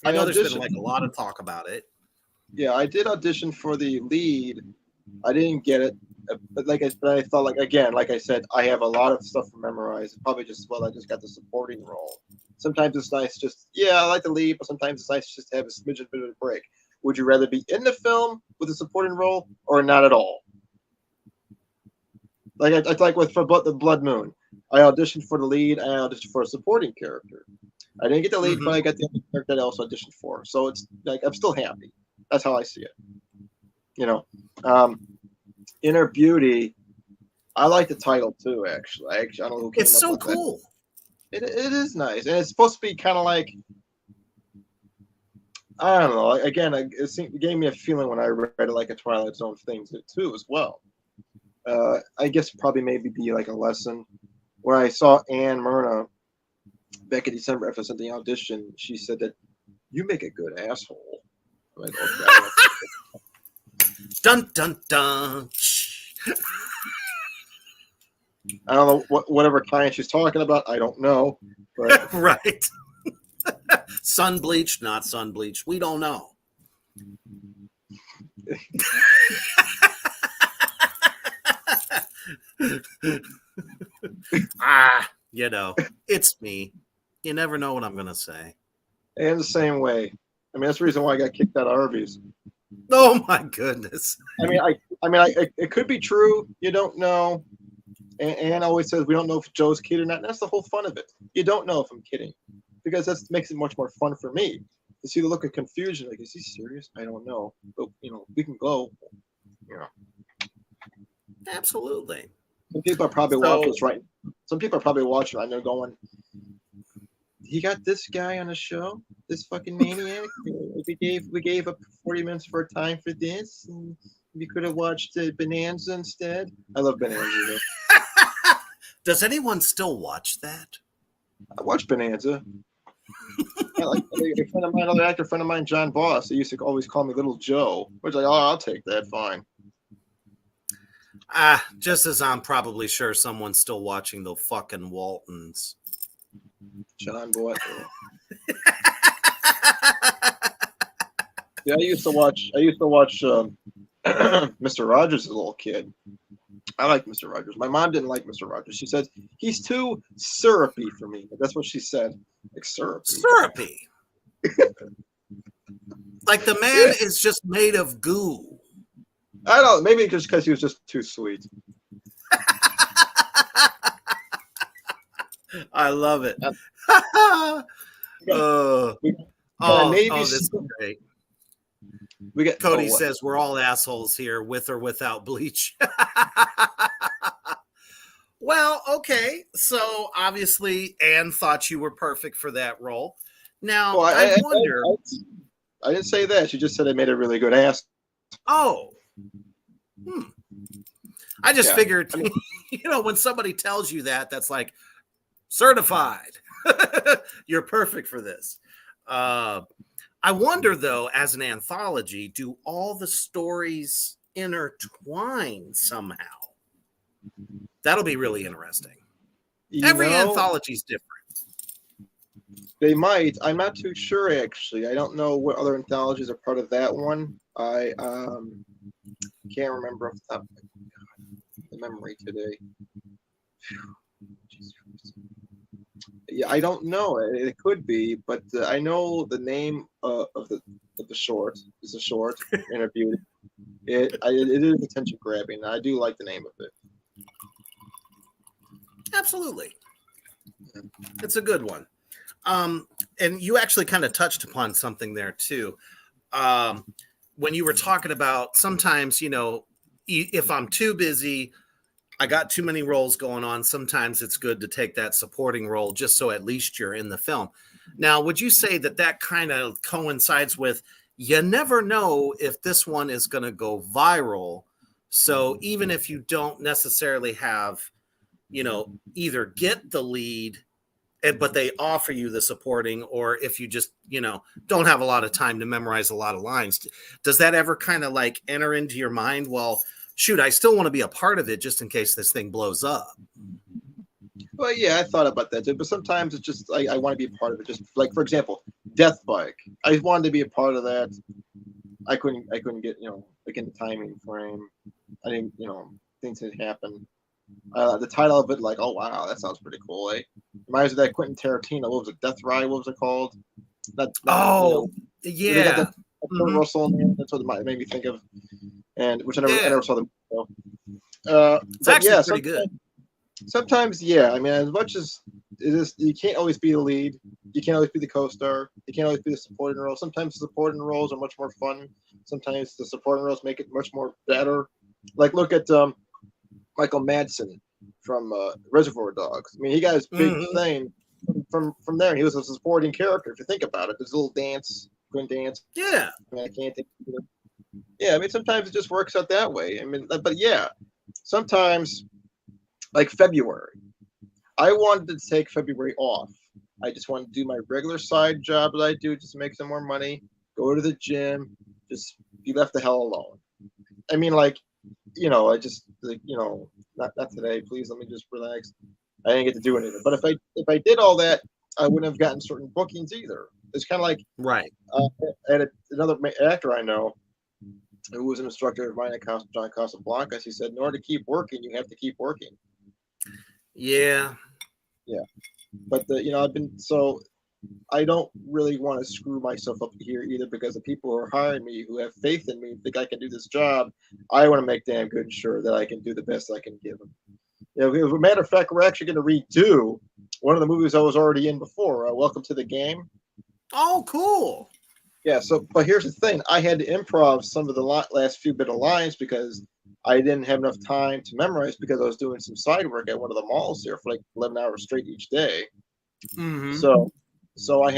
[SPEAKER 1] know there's been like a lot of talk about it.
[SPEAKER 2] Yeah, I did audition for the lead. I didn't get it, but I thought, like I said, I have a lot of stuff to memorize. Probably just I just got the supporting role. Sometimes it's nice I like the lead, but sometimes it's nice just to have a smidgen bit of a break. Would you rather be in the film with a supporting role or not at all? Like with the Blood Moon, I auditioned for the lead and I auditioned for a supporting character. I didn't get the lead, but I got the other character that I also auditioned for. So it's like I'm still happy. That's how I see it. You know, Inner Beauty. I like the title too. Actually, I don't know who came
[SPEAKER 1] up with it. It's so cool.
[SPEAKER 2] It is nice, and it's supposed to be kind of like, I don't know. Again, it gave me a feeling when I read it like a Twilight Zone thing too as well. I guess probably maybe be like a lesson. When I saw Anne Myrna back in December after the audition, she said that you make a good asshole. I'm like, okay.
[SPEAKER 1] Dun dun dun.
[SPEAKER 2] I don't know whatever client she's talking about. I don't know. But
[SPEAKER 1] right. Sun bleached, not sun bleached. We don't know. You know, it's me. You never know what I'm gonna say.
[SPEAKER 2] And the same way. I mean, that's the reason why I got kicked out of Arby's.
[SPEAKER 1] Oh my goodness.
[SPEAKER 2] I mean, it could be true. You don't know. And Anne always says we don't know if Joe's kidding or not. And that's the whole fun of it. You don't know if I'm kidding, because that makes it much more fun for me to see the look of confusion. Like, is he serious? I don't know, but we can go.
[SPEAKER 1] Absolutely.
[SPEAKER 2] Some people are probably watching this right. Some people are probably watching and they're going, he got this guy on a show, this fucking maniac. We gave up 40 minutes for time for this, and we could have watched Bonanza instead. I love Bonanza.
[SPEAKER 1] Does anyone still watch that?
[SPEAKER 2] I watch Bonanza. Like another actor friend of mine, John Voss. He used to always call me Little Joe. Which like, oh, I'll take that. Fine.
[SPEAKER 1] Just as I'm probably sure someone's still watching the fucking Waltons.
[SPEAKER 2] John Boy. Yeah, I used to watch Mr. Rogers as a little kid. I like Mr. Rogers. My mom didn't like Mr. Rogers. She said he's too syrupy for me. That's what she said. Like syrupy.
[SPEAKER 1] Syrupy. Like the man is just made of goo.
[SPEAKER 2] I don't. Maybe just because he was just too sweet.
[SPEAKER 1] I love it. This is great. Cody says we're all assholes here, with or without bleach. Well, okay. So obviously, Anne thought you were perfect for that role. Now, I wonder.
[SPEAKER 2] I didn't say that. She just said I made a really good ass.
[SPEAKER 1] Oh. I just figured, when somebody tells you that, that's like certified. You're perfect for this. I wonder, though, as an anthology, do all the stories intertwine somehow? That'll be really interesting. Every anthology is different.
[SPEAKER 2] They might. I'm not too sure actually. I don't know what other anthologies are part of that one. I can't remember off the top of the memory today. Yeah, I don't know. It could be, but I know the name of the short is a short interview. It is attention grabbing. I do like the name of it.
[SPEAKER 1] Absolutely, it's a good one. And you actually kind of touched upon something there too. When you were talking about sometimes, if I'm too busy, I got too many roles going on. Sometimes it's good to take that supporting role just so at least you're in the film. Now, would you say that kind of coincides with you never know if this one is going to go viral? So even if you don't necessarily have, either get the lead, but they offer you the supporting, or if you just, don't have a lot of time to memorize a lot of lines, does that ever kind of like enter into your mind? Well, shoot, I still want to be a part of it just in case this thing blows up.
[SPEAKER 2] Well, yeah, I thought about that too, but sometimes it's just I want to be a part of it. Just like, for example, Death Bike. I wanted to be a part of that. I couldn't get, like in the timing frame. I didn't, things had happened. The title of it, like, oh wow, that sounds pretty cool. Reminds me of that Quentin Tarantino. What was it? Death Ride. What was it called?
[SPEAKER 1] Yeah.
[SPEAKER 2] Russell in there. That's what it made me think of. And which I never saw the movie.
[SPEAKER 1] It's actually pretty good.
[SPEAKER 2] Sometimes, yeah. I mean, as much as it is, you can't always be the lead. You can't always be the co-star. You can't always be the supporting role. Sometimes the supporting roles are much more fun. Sometimes the supporting roles make it much more better. Like, look at Michael Madsen from Reservoir Dogs. I mean, he got his big thing from there. He was a supporting character. If you think about it, there's a little dance, good dance.
[SPEAKER 1] Yeah.
[SPEAKER 2] I mean, I can't think of it. Yeah, I mean, sometimes it just works out that way. I mean, but yeah, sometimes, like February, I wanted to take February off. I just wanted to do my regular side job that I do, just to make some more money, go to the gym, just be left the hell alone. I mean, like, I just, like, not today, please, let me just relax. I didn't get to do anything. But if I did all that, I wouldn't have gotten certain bookings either. It's kind of like,
[SPEAKER 1] right.
[SPEAKER 2] Another actor I know, who was an instructor of mine at John Casablancas, he said, in order to keep working, you have to keep working.
[SPEAKER 1] Yeah.
[SPEAKER 2] Yeah. But, I don't really want to screw myself up here either, because the people who are hiring me, who have faith in me, think I can do this job, I want to make damn good sure that I can do the best I can give them. As a matter of fact, we're actually going to redo one of the movies I was already in before, Welcome to the Game.
[SPEAKER 1] Oh, cool.
[SPEAKER 2] Yeah, but here's the thing. I had to improv some of the last few bit of lines because I didn't have enough time to memorize, because I was doing some side work at one of the malls here for like 11 hours straight each day.
[SPEAKER 1] Mm-hmm.
[SPEAKER 2] So I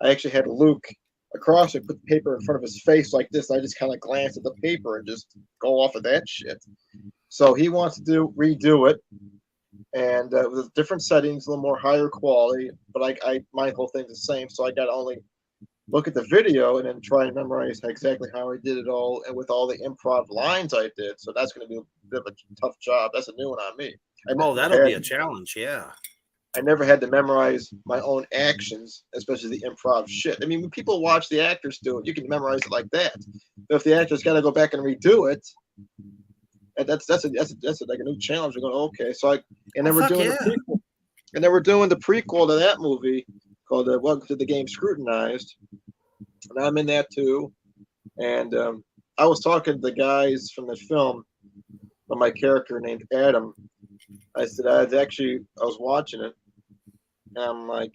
[SPEAKER 2] actually had Luke across it, put the paper in front of his face like this. I just kind of glance at the paper and just go off of that shit. So he wants to redo it, and with different settings, a little more higher quality, but my whole thing's the same. So I got to only look at the video and then try and memorize exactly how I did it all, and with all the improv lines I did. So that's going to be a bit of a tough job. That's a new one on me.
[SPEAKER 1] That'll be a challenge. Yeah.
[SPEAKER 2] I never had to memorize my own actions, especially the improv shit. I mean, when people watch the actors do it, you can memorize it like that. But if the actor's got to go back and redo it, and that's like a new challenge. We're going, okay. So we're doing the prequel, and then we're doing the prequel to that movie called Welcome to the Game Scrutinized, and I'm in that too. And I was talking to the guys from the film, but my character named Adam. I said I was watching it, and I'm like,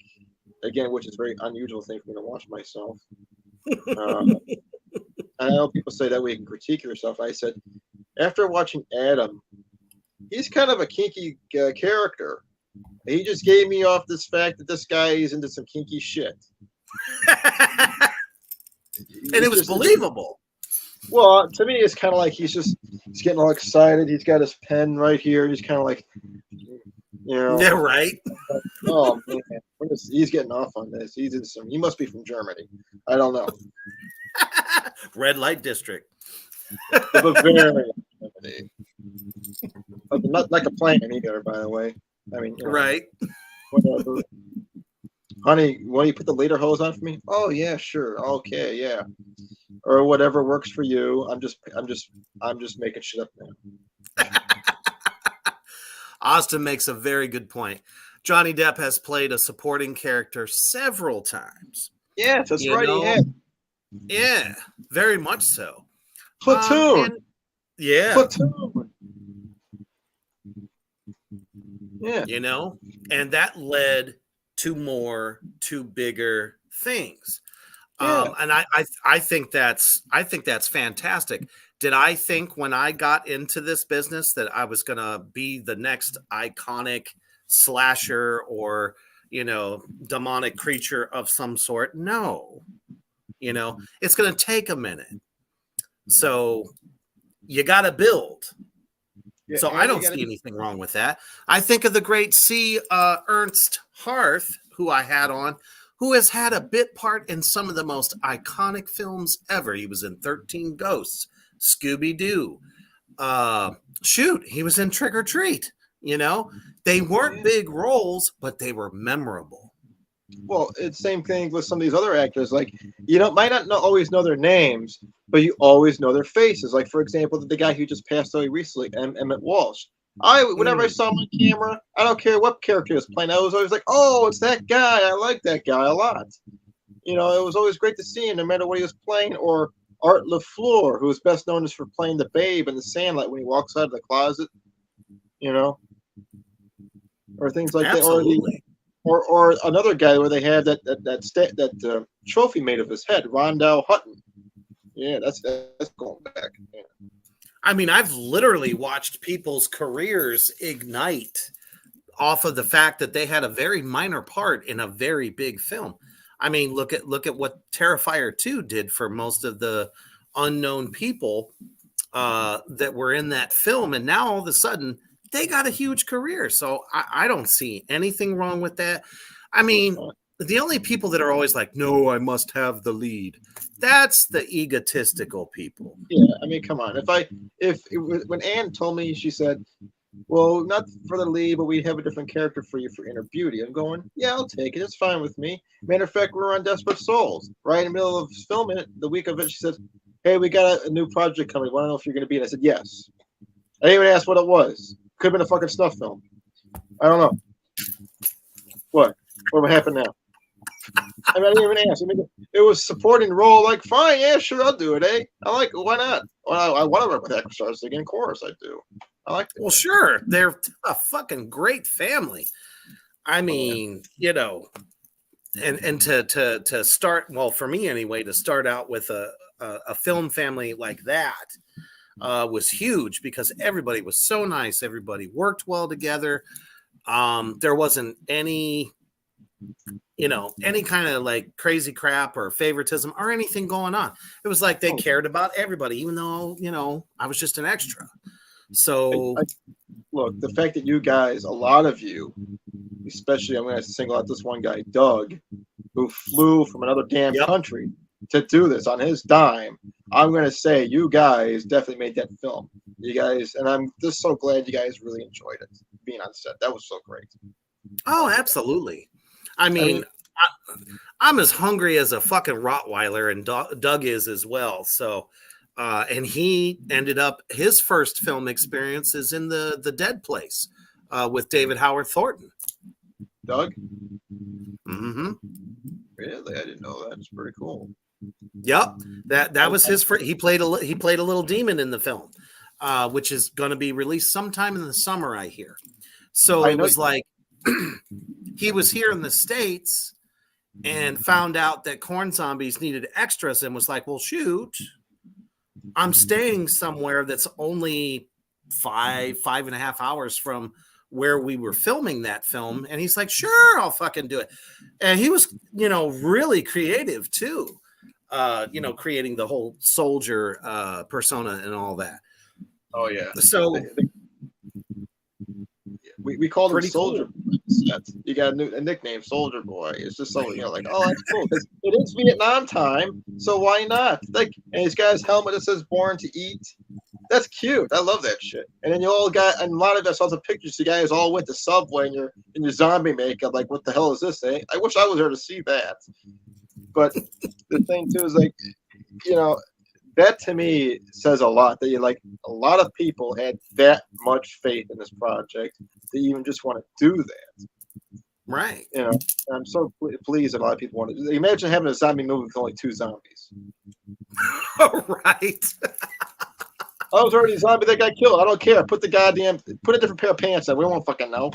[SPEAKER 2] again, which is a very unusual thing for me to watch myself. I know people say that way you can critique yourself. I said, after watching Adam, he's kind of a kinky character. He just gave me off this fact that this guy is into some kinky shit.
[SPEAKER 1] And it was believable.
[SPEAKER 2] Well, to me, it's kind of like he's getting all excited. He's got his pen right here. He's kind of like,
[SPEAKER 1] Yeah, right.
[SPEAKER 2] Oh man, he's getting off on this. He must be from Germany. I don't know.
[SPEAKER 1] Red light district.
[SPEAKER 2] Bavaria. Not like a plane either, by the way. I mean,
[SPEAKER 1] right.
[SPEAKER 2] Whatever. honey, want you put the later hose on for me? Oh yeah, sure, okay, yeah, or whatever works for you. I'm just making shit up now.
[SPEAKER 1] Austin makes a very good point. Johnny Depp has played a supporting character several times.
[SPEAKER 2] Yes, that's right. He had.
[SPEAKER 1] Yeah, very much so.
[SPEAKER 2] Platoon.
[SPEAKER 1] Yeah.
[SPEAKER 2] Platoon. Yeah.
[SPEAKER 1] You know, and that led to bigger things.
[SPEAKER 2] Yeah.
[SPEAKER 1] And I think that's fantastic. Did I think when I got into this business that I was going to be the next iconic slasher or, you know, demonic creature of some sort? No. You know, it's going to take a minute. So you got to build. Yeah, so I don't see anything wrong with that. I think of the great C. Ernst Harth, who I had on, who has had a bit part in some of the most iconic films ever. He was in 13 Ghosts, Scooby-Doo. He was in Trick or Treat. You know, they weren't big roles, but they were memorable.
[SPEAKER 2] Well, it's the same thing with some of these other actors. Like, you know, might not always know their names, but you always know their faces. Like, for example, the guy who just passed away recently, Emmett Walsh. Whenever I saw him on camera, I don't care what character he was playing, I was always like, oh, it's that guy. I like that guy a lot. You know, it was always great to see him no matter what he was playing. Or Art LaFleur, who is best known as for playing the Babe in The Sandlot when he walks out of the closet, you know, or things like
[SPEAKER 1] Absolutely.
[SPEAKER 2] that. Or another guy where they had that trophy made of his head, Rondell Hutton. Yeah, that's going back. Yeah.
[SPEAKER 1] I mean, I've literally watched people's careers ignite off of the fact that they had a very minor part in a very big film. I mean, look at what Terrifier 2 did for most of the unknown people that were in that film, and now all of a sudden they got a huge career. So I don't see anything wrong with that. I mean, the only people that are always like, no, I must have the lead. That's the egotistical people.
[SPEAKER 2] Yeah, I mean, come on. When Anne told me, she said, well, not for the lead, but we have a different character for you for Inner Beauty. I'm going, yeah, I'll take it. It's fine with me. Matter of fact, we were on Desperate Souls. Right in the middle of filming it, the week of it, she said, hey, we got a new project coming. Want to know if you're going to be in? I said, yes. I didn't even ask what it was. Could have been a fucking snuff film. I don't know. What would happen now? I mean, I didn't even ask. I mean, it was supporting role. Like, fine, yeah, sure, I'll do it, eh? I like it. Why not? Well, I want to work with Equistars again. Of course, I do. I like it.
[SPEAKER 1] Well, sure. They're a fucking great family. I mean, you know, and to start, well, for me anyway, to start out with a film family like that was huge because everybody was so nice. Everybody worked well together. There wasn't any, you know, any kind of like crazy crap or favoritism or anything going on. It was like they cared about everybody, even though, you know, I was just an extra. So
[SPEAKER 2] look, the fact that you guys, a lot of you, especially I'm going to single out this one guy, Doug, who flew from another damn country to do this on his dime. I'm going to say you guys definitely made that film. You guys, and I'm just so glad you guys really enjoyed it being on set. That was so great.
[SPEAKER 1] Oh, absolutely. I mean, I'm as hungry as a fucking Rottweiler, and Doug is as well. So, and he ended up, his first film experience is in the Dead Place with David Howard Thornton.
[SPEAKER 2] Doug?
[SPEAKER 1] Mm-hmm.
[SPEAKER 2] Really? I didn't know that. It's pretty cool.
[SPEAKER 1] Yep. That was his first. He played a little demon in the film, which is going to be released sometime in the summer, I hear. So it was like he was here in the States and found out that Corn Zombies needed extras and was like, well, shoot, I'm staying somewhere that's only 5.5 hours from where we were filming that film. And he's like, sure, I'll fucking do it. And he was, you know, really creative too, you know, creating the whole soldier persona and all that.
[SPEAKER 2] Oh, yeah.
[SPEAKER 1] So
[SPEAKER 2] we called him Soldier Boy. You got a nickname, Soldier Boy. It's just so, you know, like, oh, that's cool. It is Vietnam time, so why not? Like, and he's got his helmet that says "Born to Eat." That's cute. I love that shit. And then you all got, and a lot of us saw the pictures. You guys all went to Subway in your zombie makeup. Like, what the hell is this? Eh? I wish I was there to see that. But the thing too is like, that to me says a lot. That a lot of people had that much faith in this project to even just want to do that.
[SPEAKER 1] Right.
[SPEAKER 2] I'm so pleased that a lot of people want to. Imagine having a zombie movie with only 2 zombies.
[SPEAKER 1] Right.
[SPEAKER 2] I was already a zombie that got killed. I don't care. Put a different pair of pants on. We won't fucking know.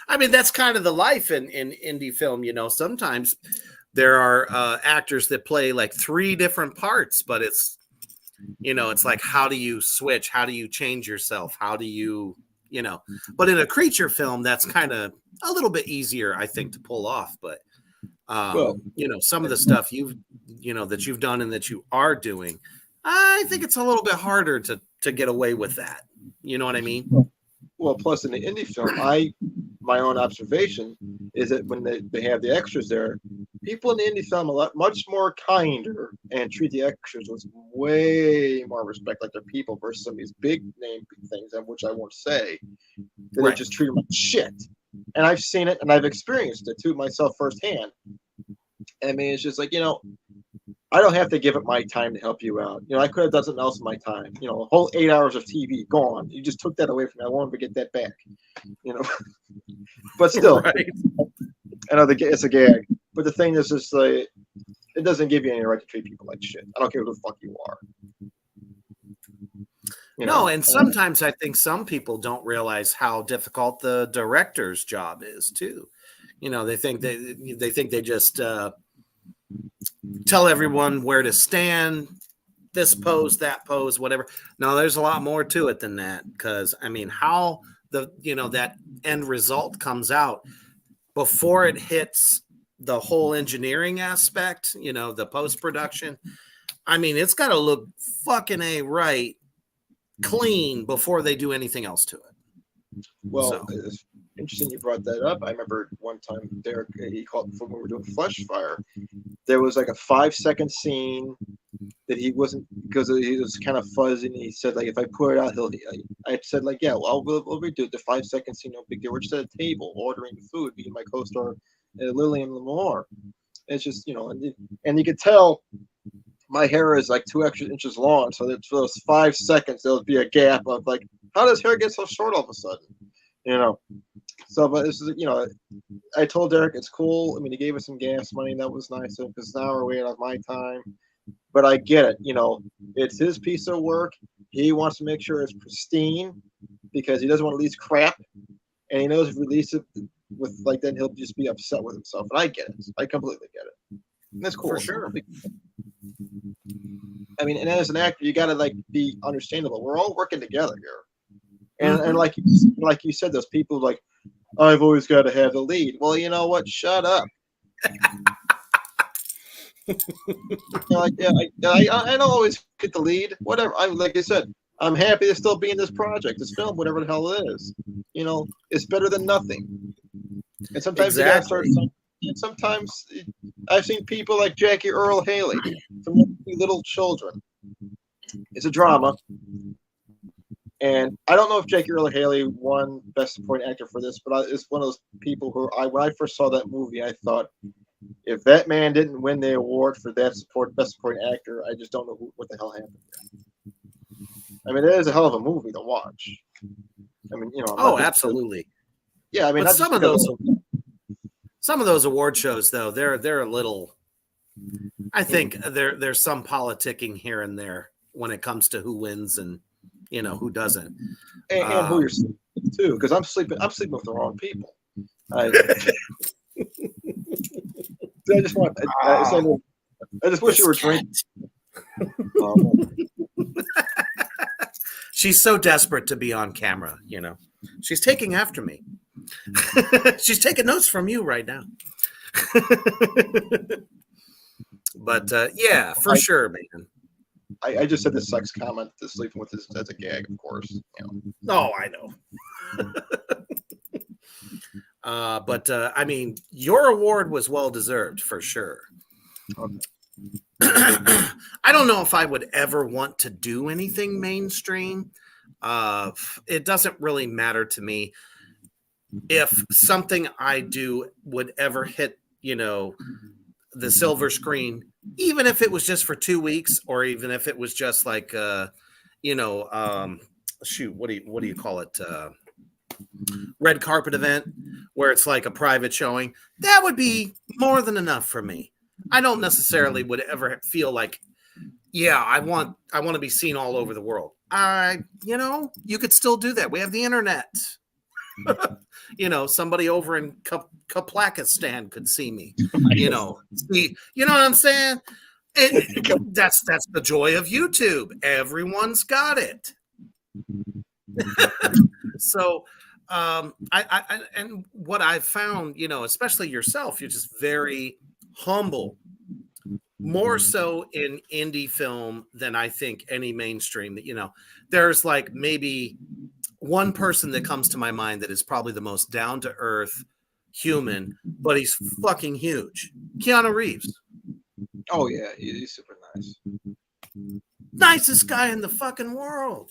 [SPEAKER 1] I mean, that's kind of the life in indie film. Sometimes there are actors that play like 3 different parts, but it's like, how do you switch? How do you change yourself? How do you, but in a creature film, that's kind of a little bit easier, I think, to pull off. But, some of the stuff that you've done and that you are doing, I think it's a little bit harder to get away with that. You know what I mean?
[SPEAKER 2] Well, plus in the indie film, my own observation is that when they have the extras there, people in the indie film are much more kinder and treat the extras with way more respect, like they're people, versus some of these big name things, which I won't say. They just treat them like shit. And I've seen it and I've experienced it too myself firsthand. I mean, it's just like, I don't have to give up my time to help you out. I could have done something else in my time. A whole 8 hours of TV gone. You just took that away from me. I wanted to get that back. But still,
[SPEAKER 1] right.
[SPEAKER 2] I know it's a gag. But the thing is, just like, it doesn't give you any right to treat people like shit. I don't care who the fuck you are.
[SPEAKER 1] No, and sometimes I think some people don't realize how difficult the director's job is too. They think they just tell everyone where to stand, this pose, that pose, whatever. No, there's a lot more to it than that, because I mean, how that end result comes out before it hits the whole engineering aspect, the post-production. I mean, it's got to look fucking right clean before they do anything else to it.
[SPEAKER 2] Well, it's interesting you brought that up. I remember one time Derek, he called when we were doing Flesh Fire. There was like a 5-second scene that he wasn't, because he was kind of fuzzy, and he said, like, if I put it out, I said, like, yeah, well, we'll redo the 5-second scene, no big deal. We're just at a table ordering food, me and my co-star Lillian Lamore. It's just, and you could tell my hair is like 2 extra inches long, so that for those 5 seconds there'll be a gap of like, how does hair get so short all of a sudden? So, but this is, I told Derek it's cool. I mean, he gave us some gas money, and that was nice because now we're waiting on my time. But I get it. It's his piece of work. He wants to make sure it's pristine because he doesn't want to release crap, and he knows if he releases it with like, then he'll just be upset with himself. And I get it. I completely get it. And that's cool.
[SPEAKER 1] For sure.
[SPEAKER 2] I mean, and as an actor, you got to like be understandable. We're all working together here. And like you said, those people like, I've always got to have the lead. Well, you know what? Shut up. Like, yeah, I don't always get the lead. Whatever. Like I said, I'm happy to still be in this project, this film, whatever the hell it is. It's better than nothing. And sometimes you gotta start. And sometimes I've seen people like Jackie Earle Haley from Little Children. It's a drama. And I don't know if Jackie Earle Haley won Best Supporting Actor for this, but it's one of those people who, when I first saw that movie, I thought, if that man didn't win the award for that Best Supporting Actor, I just don't know what the hell happened there. I mean, it is a hell of a movie to watch. I mean,
[SPEAKER 1] Oh, absolutely.
[SPEAKER 2] Yeah, I mean,
[SPEAKER 1] but some of those award shows, though, they're a little. I think there's some politicking here and there when it comes to who wins and who doesn't,
[SPEAKER 2] and who you're sleeping with too. Because I'm sleeping with the wrong people. I just want. I just wish you were drinking.
[SPEAKER 1] She's so desperate to be on camera. She's taking after me. She's taking notes from you right now. But yeah, for sure, man.
[SPEAKER 2] I just said the sex comment to sleeping with this as a gag, of course.
[SPEAKER 1] Oh, I know. But I mean, your award was well deserved for sure.
[SPEAKER 2] Okay.
[SPEAKER 1] I don't know if I would ever want to do anything mainstream. It doesn't really matter to me if something I do would ever hit, the silver screen, even if it was just for 2 weeks, or even if it was just like, shoot, what do you call it? Red carpet event where it's like a private showing. That would be more than enough for me. I don't necessarily would ever feel like, yeah, I want to be seen all over the world. You could still do that. We have the internet. Somebody over in Kaplakistan could see me. You know what I'm saying? That's the joy of YouTube. Everyone's got it. So, and what I've found, especially yourself, you're just very humble, more so in indie film than I think any mainstream. There's like maybe one person that comes to my mind that is probably the most down to earth human, but he's fucking huge. Keanu Reeves.
[SPEAKER 2] Oh yeah, he's super nice.
[SPEAKER 1] Nicest guy in the fucking world,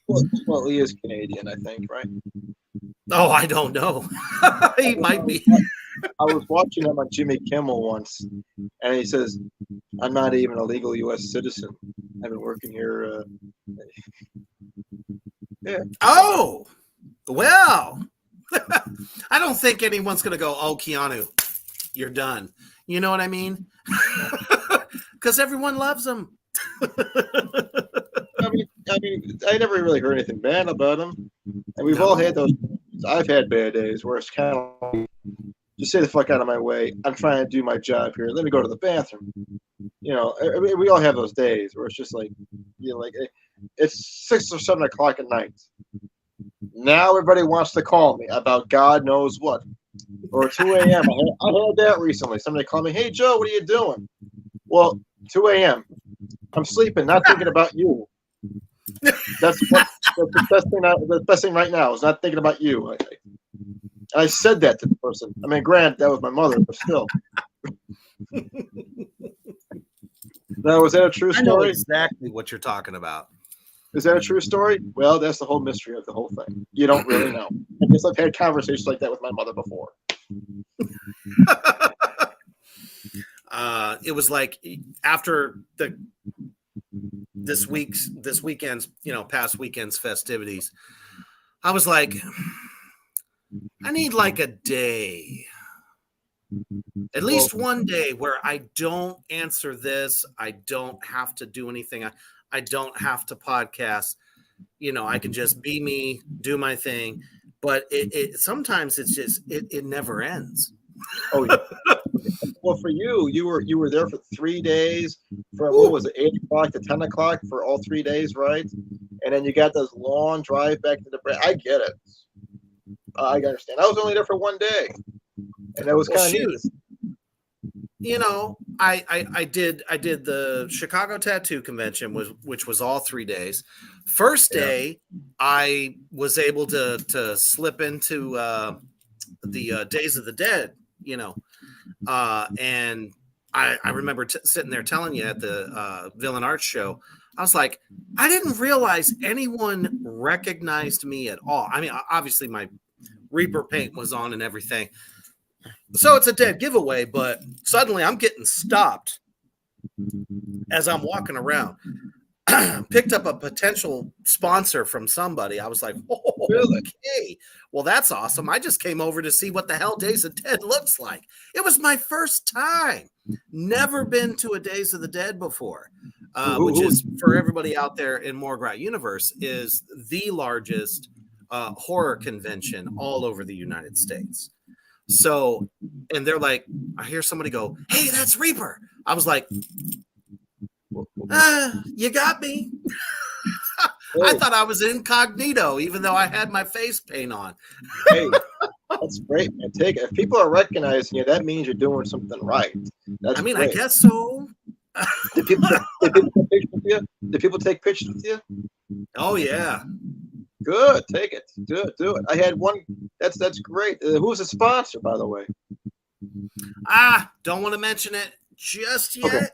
[SPEAKER 2] Well, he is Canadian, I think, right?
[SPEAKER 1] Oh, I don't know. He might be.
[SPEAKER 2] I was watching him on Jimmy Kimmel once, and he says, "I'm not even a legal U.S. citizen. I've been working here." Yeah.
[SPEAKER 1] Oh, well. I don't think anyone's gonna go, "Oh, Keanu, you're done." You know what I mean? Because everyone loves him.
[SPEAKER 2] I never really heard anything bad about him, and we've all had those. I've had bad days where it's kind of like, just stay the fuck out of my way. I'm trying to do my job here. Let me go to the bathroom. We all have those days where it's just like, it's 6 or 7 o'clock at night. Now everybody wants to call me about God knows what, or 2 a.m. I had that recently. Somebody called me, "Hey Joe, what are you doing?" Well, 2 a.m. I'm sleeping, not thinking about you. That's the best thing right now is not thinking about you. I said that to the person. I mean, granted, that was my mother, but still. Now, was that a true story?
[SPEAKER 1] I know exactly what you're talking about.
[SPEAKER 2] Is that a true story? Well, that's the whole mystery of the whole thing. You don't really know. I guess I've had conversations like that with my mother before.
[SPEAKER 1] It was like after this weekend's, past weekend's festivities, I was like, I need like a day, at least one day where I don't answer this. I don't have to do anything. I don't have to podcast. I can just be me, do my thing. But it sometimes it's just it never ends.
[SPEAKER 2] Oh yeah. Well, for you were there for 3 days. From what was it, 8 o'clock to 10 o'clock for all 3 days, right? And then you got this long drive back to the break. I get it. I understand. I was only there for 1 day, and that was kind of neat.
[SPEAKER 1] I did the Chicago Tattoo Convention, which was all 3 days. First day, I was able to slip into the Days of the Dead, and I remember sitting there telling you at the Villain Arts show, I was like, I didn't realize anyone recognized me at all. I mean, obviously my Reaper paint was on and everything. So it's a dead giveaway, but suddenly I'm getting stopped as I'm walking around. Picked up a potential sponsor from somebody. I was like, oh, okay, well, that's awesome. I just came over to see what the hell Days of the Dead looks like. It was my first time. Never been to a Days of the Dead before, which is, for everybody out there in Morgrout Universe, is the largest horror convention all over the United States. So, and they're like, I hear somebody go, "Hey, that's Reaper." I was like, you got me. I thought I was incognito, even though I had my face paint on.
[SPEAKER 2] Hey, that's great, man. Take it. If people are recognizing you, that means you're doing something right. That's great.
[SPEAKER 1] I guess so.
[SPEAKER 2] Did people take pictures with you? Did people take pictures with you?
[SPEAKER 1] Oh yeah.
[SPEAKER 2] Good. Take it. Do it. I had one. That's great. Who's the sponsor, by the way?
[SPEAKER 1] Don't want to mention it just yet.
[SPEAKER 2] Okay.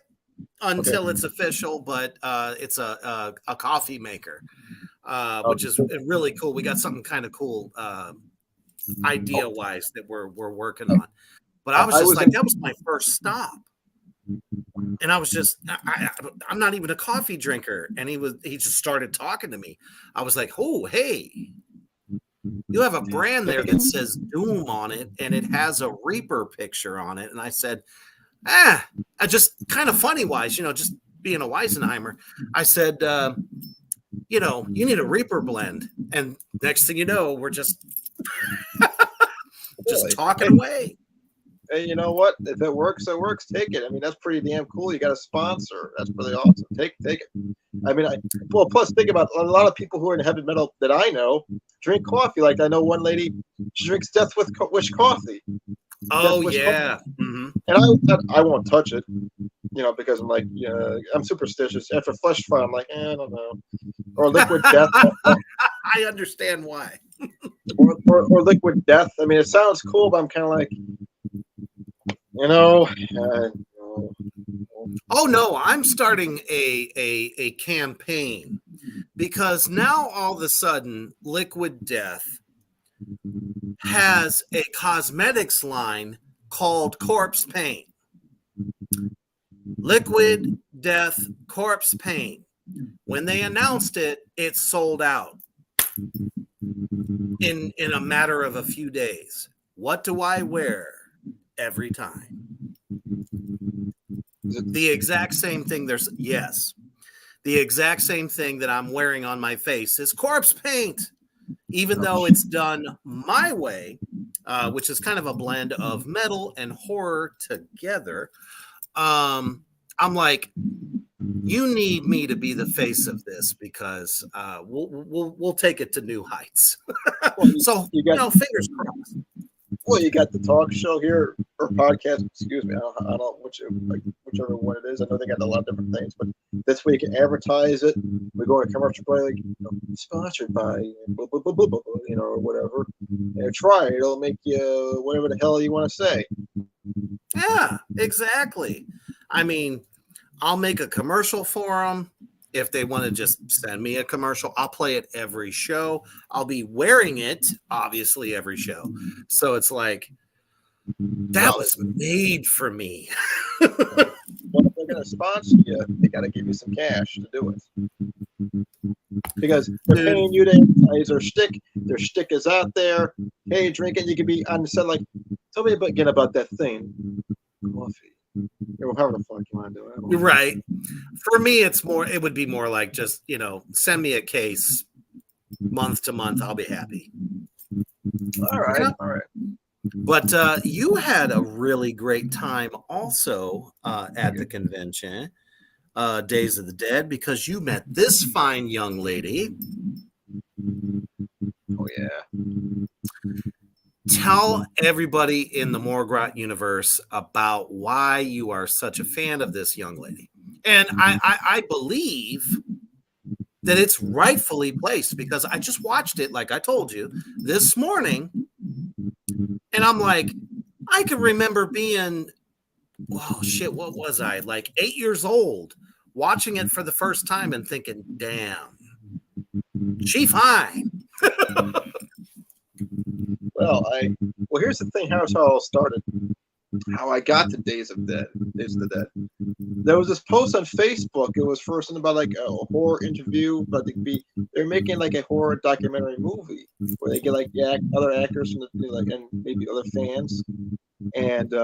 [SPEAKER 1] until it's official, but it's a coffee maker, which is really cool. We got something kind of cool idea wise that we're working on. But I was just like, that was my first stop. And I was just, I'm not even a coffee drinker. And he just started talking to me. I was like, oh, hey, you have a brand there that says Doom on it, and it has a Reaper picture on it. And I said, I just kind of funny wise, just being a Weisenheimer, I said, you need a Reaper blend. And next thing you know, we're just talking away.
[SPEAKER 2] Hey, you know what? If it works, it works. Take it. I mean, that's pretty damn cool. You got a sponsor. That's really awesome. Take it. I mean, plus think about a lot of people who are in heavy metal that I know drink coffee. Like I know one lady, she drinks Death Wish coffee.
[SPEAKER 1] Oh yeah. Mm-hmm.
[SPEAKER 2] And I won't touch it, because I'm like, I'm superstitious. After Flesh Fire, I'm like, I don't know. Or Liquid Death.
[SPEAKER 1] I understand why.
[SPEAKER 2] or Liquid Death. I mean, it sounds cool, but I'm kind of like,
[SPEAKER 1] Oh no, I'm starting a campaign because now all of a sudden Liquid Death has a cosmetics line called Corpse Paint. Liquid Death Corpse Paint. When they announced it, it sold out in a matter of a few days. What do I wear every time? The exact same thing. The exact same thing that I'm wearing on my face is Corpse Paint, even though it's done my way, which is kind of a blend of metal and horror together. I'm like, you need me to be the face of this because we'll take it to new heights. So fingers crossed.
[SPEAKER 2] Well, you got the talk show here or podcast. Excuse me. I don't know whichever one it is. I know they got a lot of different things, but this way you can advertise it. We go to commercial break, like sponsored by blah, blah, blah, blah, blah, or whatever. And try it. It'll make you whatever the hell you want to say.
[SPEAKER 1] Yeah, exactly. I mean, I'll make a commercial for them. If they want to just send me a commercial, I'll play it every show. I'll be wearing it, obviously, every show. So it's like, that was made for me.
[SPEAKER 2] Well, if they're going to sponsor you, they got to give you some cash to do it. Because they're paying you to advertise their shtick. Their shtick is out there. Hey, drink it. You can be on the set like, tell me again about that thing. Coffee. However the fuck you want to do it.
[SPEAKER 1] Right. For me, it would be more like just, send me a case month to month. I'll be happy.
[SPEAKER 2] All right.
[SPEAKER 1] But you had a really great time also at the convention, Days of the Dead, because you met this fine young lady.
[SPEAKER 2] Oh, yeah.
[SPEAKER 1] Tell everybody in the Morgrot universe about why you are such a fan of this young lady. And I believe that it's rightfully placed because I just watched it, like I told you, this morning. And I'm like, I can remember being, what was I? Like 8 years old, watching it for the first time and thinking, damn, she fine.
[SPEAKER 2] Well, here's the thing. How it all started. How I got to Days of the Dead. There was this post on Facebook. It was for something about like a horror interview, but they're making like a horror documentary movie where they get like other actors from and maybe other fans. And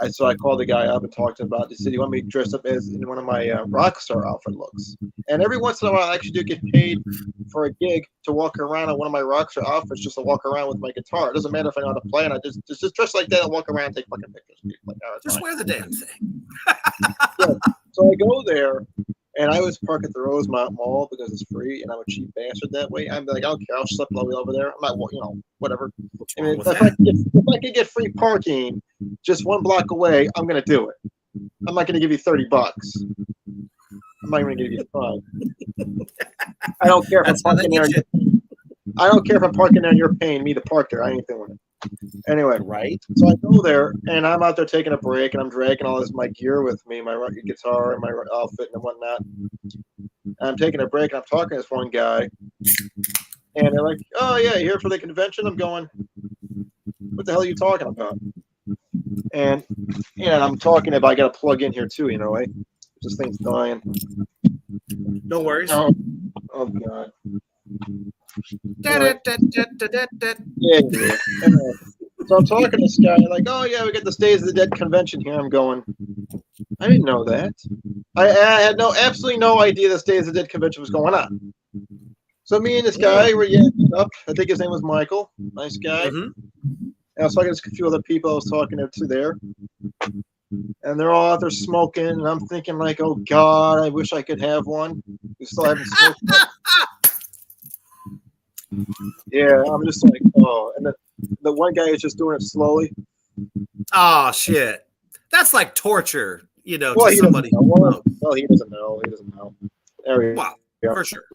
[SPEAKER 2] so I called the guy up and talked to him about. He said, "You want me dressed up as in one of my rock star outfit looks?" And every once in a while, I actually do get paid for a gig to walk around in one of my rock star outfits, just to walk around with my guitar. It doesn't matter if I know how to play, and I just dress like that and walk around and take fucking pictures. Like,
[SPEAKER 1] just wear the damn thing.
[SPEAKER 2] Yeah. So I go there, and I always park at the Rosemont Mall because it's free, and I'm a cheap bastard that way. I'm like, okay, I'll slip all the way over there. I'm not, whatever. I mean, if I could get free parking just one block away, I'm gonna do it. I'm not gonna give you $30. I'm not even gonna give you $5. I don't care if I'm parking there. I don't care if I'm parking there and you're paying me to park there. I ain't doing it. Anyway,
[SPEAKER 1] Right.
[SPEAKER 2] so I go there, and I'm out there taking a break, and I'm dragging all this my gear with me, my guitar and my outfit and whatnot. And I'm taking a break, and I'm talking to this one guy, and they're like, "Oh yeah, you here for the convention?" I'm going, "What the hell are you talking about?" And I'm talking about I got to plug in here too. This thing's dying.
[SPEAKER 1] No worries.
[SPEAKER 2] Oh God.
[SPEAKER 1] Da-da-da-da-da-da-da.
[SPEAKER 2] Yeah. Anyway, so I'm talking to this guy, like, "Oh yeah, we got the Days of the Dead convention here." I'm going, I didn't know that. I had absolutely no idea this Days of the Dead convention was going on. So me and this guy were yakking up. I think his name was Michael. Nice guy.
[SPEAKER 1] Mhm.
[SPEAKER 2] And I was talking to a few other people I was talking to there. And they're all out there smoking. And I'm thinking, like, oh, God, I wish I could have one. We still haven't smoked. Yeah, I'm just like, oh. And the one guy is just doing it slowly.
[SPEAKER 1] Oh, shit. That's like torture,
[SPEAKER 2] Well,
[SPEAKER 1] to
[SPEAKER 2] he
[SPEAKER 1] somebody.
[SPEAKER 2] doesn't know. Well, he doesn't know. He doesn't know. There we
[SPEAKER 1] Wow,
[SPEAKER 2] go.
[SPEAKER 1] for sure.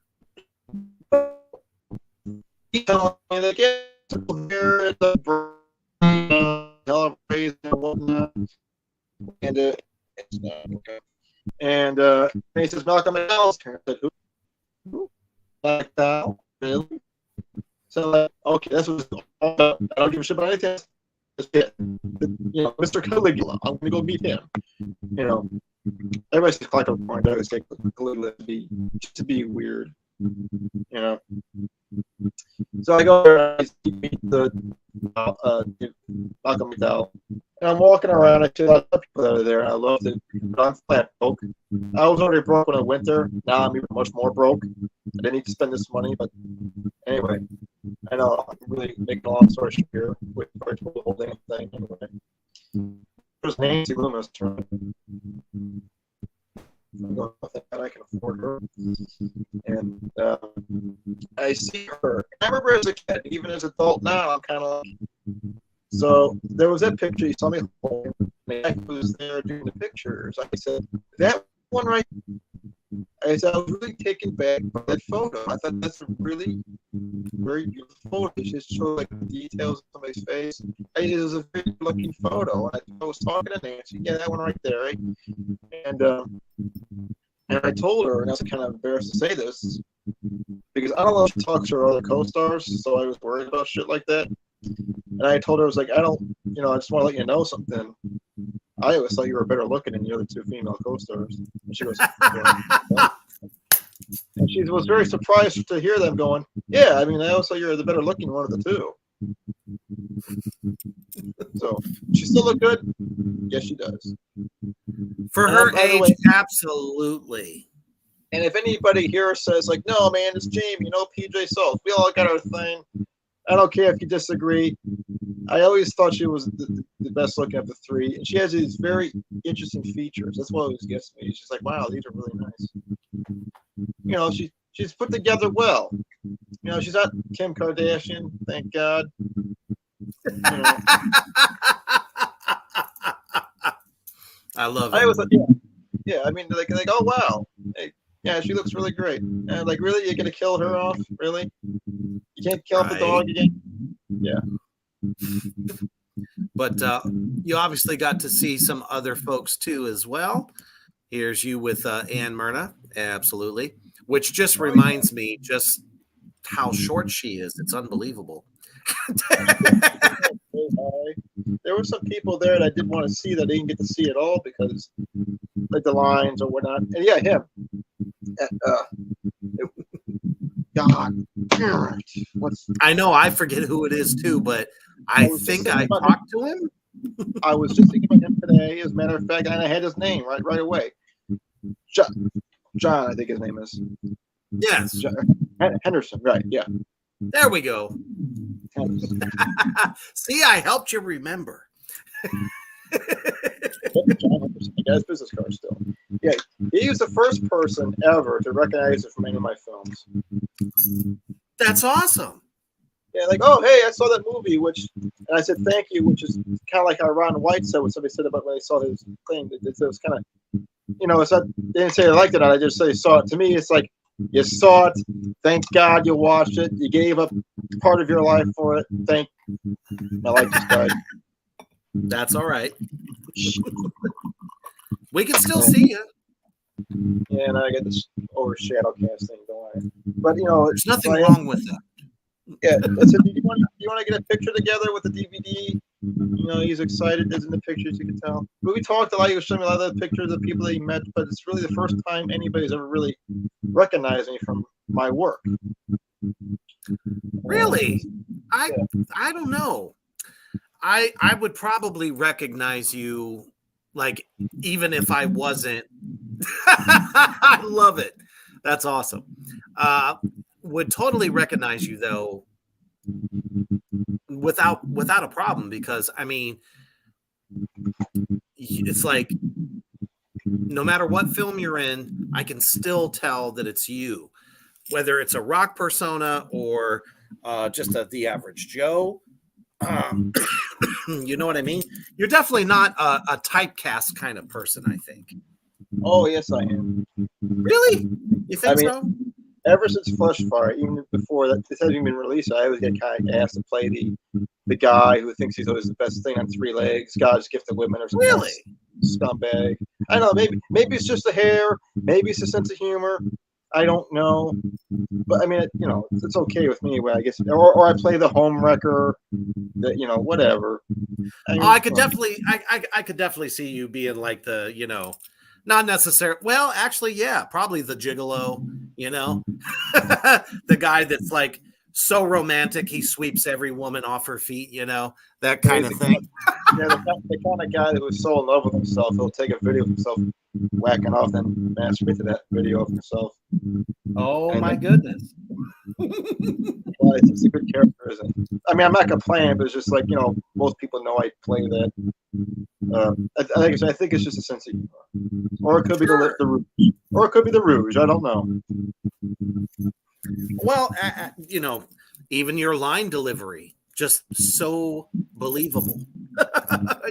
[SPEAKER 2] He telling me, like, yeah, here at the celebration and whatnot. And it's not okay. And he says, Malcolm McDowell's here. I said, who? McDowell? Really? So, okay, that's what it's all about. I don't give a shit about anything else. Just it. Mr. Caligula. I'm going to go meet him. Everybody's just like a point. I always take Caligula to be weird. So I go there and I meet the Malcolm McDowell. And I'm walking around. I see a lot of people that are there, and I love it. But I'm flat broke. I was already broke when I went there. Now I'm even much more broke. I didn't need to spend this money, but anyway, I know I'm really making a long story short here with the whole damn thing. Anyway, there's Nancy Loomis. I can afford her, and I see her. I remember as a kid, even as an adult now, I'm kind of like. So there was that picture. You saw me holding. The guy who was there doing the pictures. I said, that one right. I said, I was really taken back by that photo. I thought that's a really very beautiful photo. It just showed like the details of somebody's face. It was a very looking photo. And I was talking to Nancy. Yeah, that one right there. Right? And I told her, and I was kind of embarrassed to say this, because I don't know if she talks to her other co-stars, so I was worried about shit like that. And I told her, I was like, I just want to let you know something. I always thought you were better looking than the other two female co-stars. And she goes, yeah. And she was very surprised to hear them going, yeah, I always thought you were the better looking one of the two. So, she still look good? Yes, she does.
[SPEAKER 1] For her age, absolutely.
[SPEAKER 2] And if anybody here says, like, no, man, it's Jamie, PJ Salt, we all got our thing. I don't care if you disagree. I always thought she was the best looking of the three. And she has these very interesting features. That's what always gets me. She's like, wow, these are really nice. She's put together well. She's not Kim Kardashian, thank God.
[SPEAKER 1] I love it.
[SPEAKER 2] I was like, yeah. Like, oh wow, hey, yeah, she looks really great. And like, really, you're gonna kill her off? Really? You can't kill the dog again? Yeah.
[SPEAKER 1] But you obviously got to see some other folks too as well. Here's you with Ann Myrna, absolutely. Which just reminds me just how short she is. It's unbelievable.
[SPEAKER 2] There were some people there that I didn't want to see that I didn't get to see at all because, like the lines or whatnot. And yeah, him. God,
[SPEAKER 1] I know I forget who it is too, but I think I talked to him.
[SPEAKER 2] I was just thinking about him today. As a matter of fact, and I had his name right away. John, I think his name is.
[SPEAKER 1] Yes.
[SPEAKER 2] Henderson, right? Yeah.
[SPEAKER 1] There we go. See, I helped you remember.
[SPEAKER 2] John Henderson. He got his business card still. Yeah, he was the first person ever to recognize it from any of my films.
[SPEAKER 1] That's awesome.
[SPEAKER 2] Yeah, like, oh, hey, I saw that movie, and I said thank you, which is kind of like how Ron White said what somebody said about when they saw his thing. It was kind of, it's not, they didn't say they liked it, I just say they saw it. To me, it's like, You saw it. Thank God you watched it. You gave up part of your life for it. My life just died.
[SPEAKER 1] That's all right. We can still see you.
[SPEAKER 2] Yeah, and I get this overshadow cast thing going. But
[SPEAKER 1] there's nothing wrong with that.
[SPEAKER 2] Yeah, I said, do you want to get a picture together with the DVD? He's excited. Isn't the pictures you can tell? But we talked a lot. He was showing me a lot of the pictures of people that he met. But it's really the first time anybody's ever really recognized me from my work.
[SPEAKER 1] Really? I don't know. I would probably recognize you, like, even if I wasn't. I love it. That's awesome. Would totally recognize you though, without a problem, because I mean, it's like no matter what film you're in, I can still tell that it's you, whether it's a rock persona or just the average Joe. You know what I mean? You're definitely not a typecast kind of person, I think.
[SPEAKER 2] Oh, yes, I am.
[SPEAKER 1] Really? You think so?
[SPEAKER 2] Ever since Fleshfire, even before that, this hasn't even been released, I always get kind of asked to play the guy who thinks he's always the best thing on three legs, God's gift to women, or something.
[SPEAKER 1] Really?
[SPEAKER 2] Scumbag. I don't know. Maybe it's just the hair. Maybe it's a sense of humor. I don't know. But I mean, it's okay with me. I guess, or I play the home wrecker. That whatever.
[SPEAKER 1] I could definitely, I could definitely see you being like the, not necessarily. Well, actually, yeah, probably the gigolo. The guy that's like so romantic he sweeps every woman off her feet. That kind of thing.
[SPEAKER 2] Yeah, the kind of guy that was so in love with himself, he'll take a video of himself whacking off and masturbate to that video of himself.
[SPEAKER 1] Oh my goodness!
[SPEAKER 2] Well, it's a good character, isn't it? I mean, I'm not complaining, but it's just like most people know I play that. I think it's just a sense of humor, or it could be the Rouge, or it could be the Rouge. I don't know.
[SPEAKER 1] Well, even your line delivery, just so believable.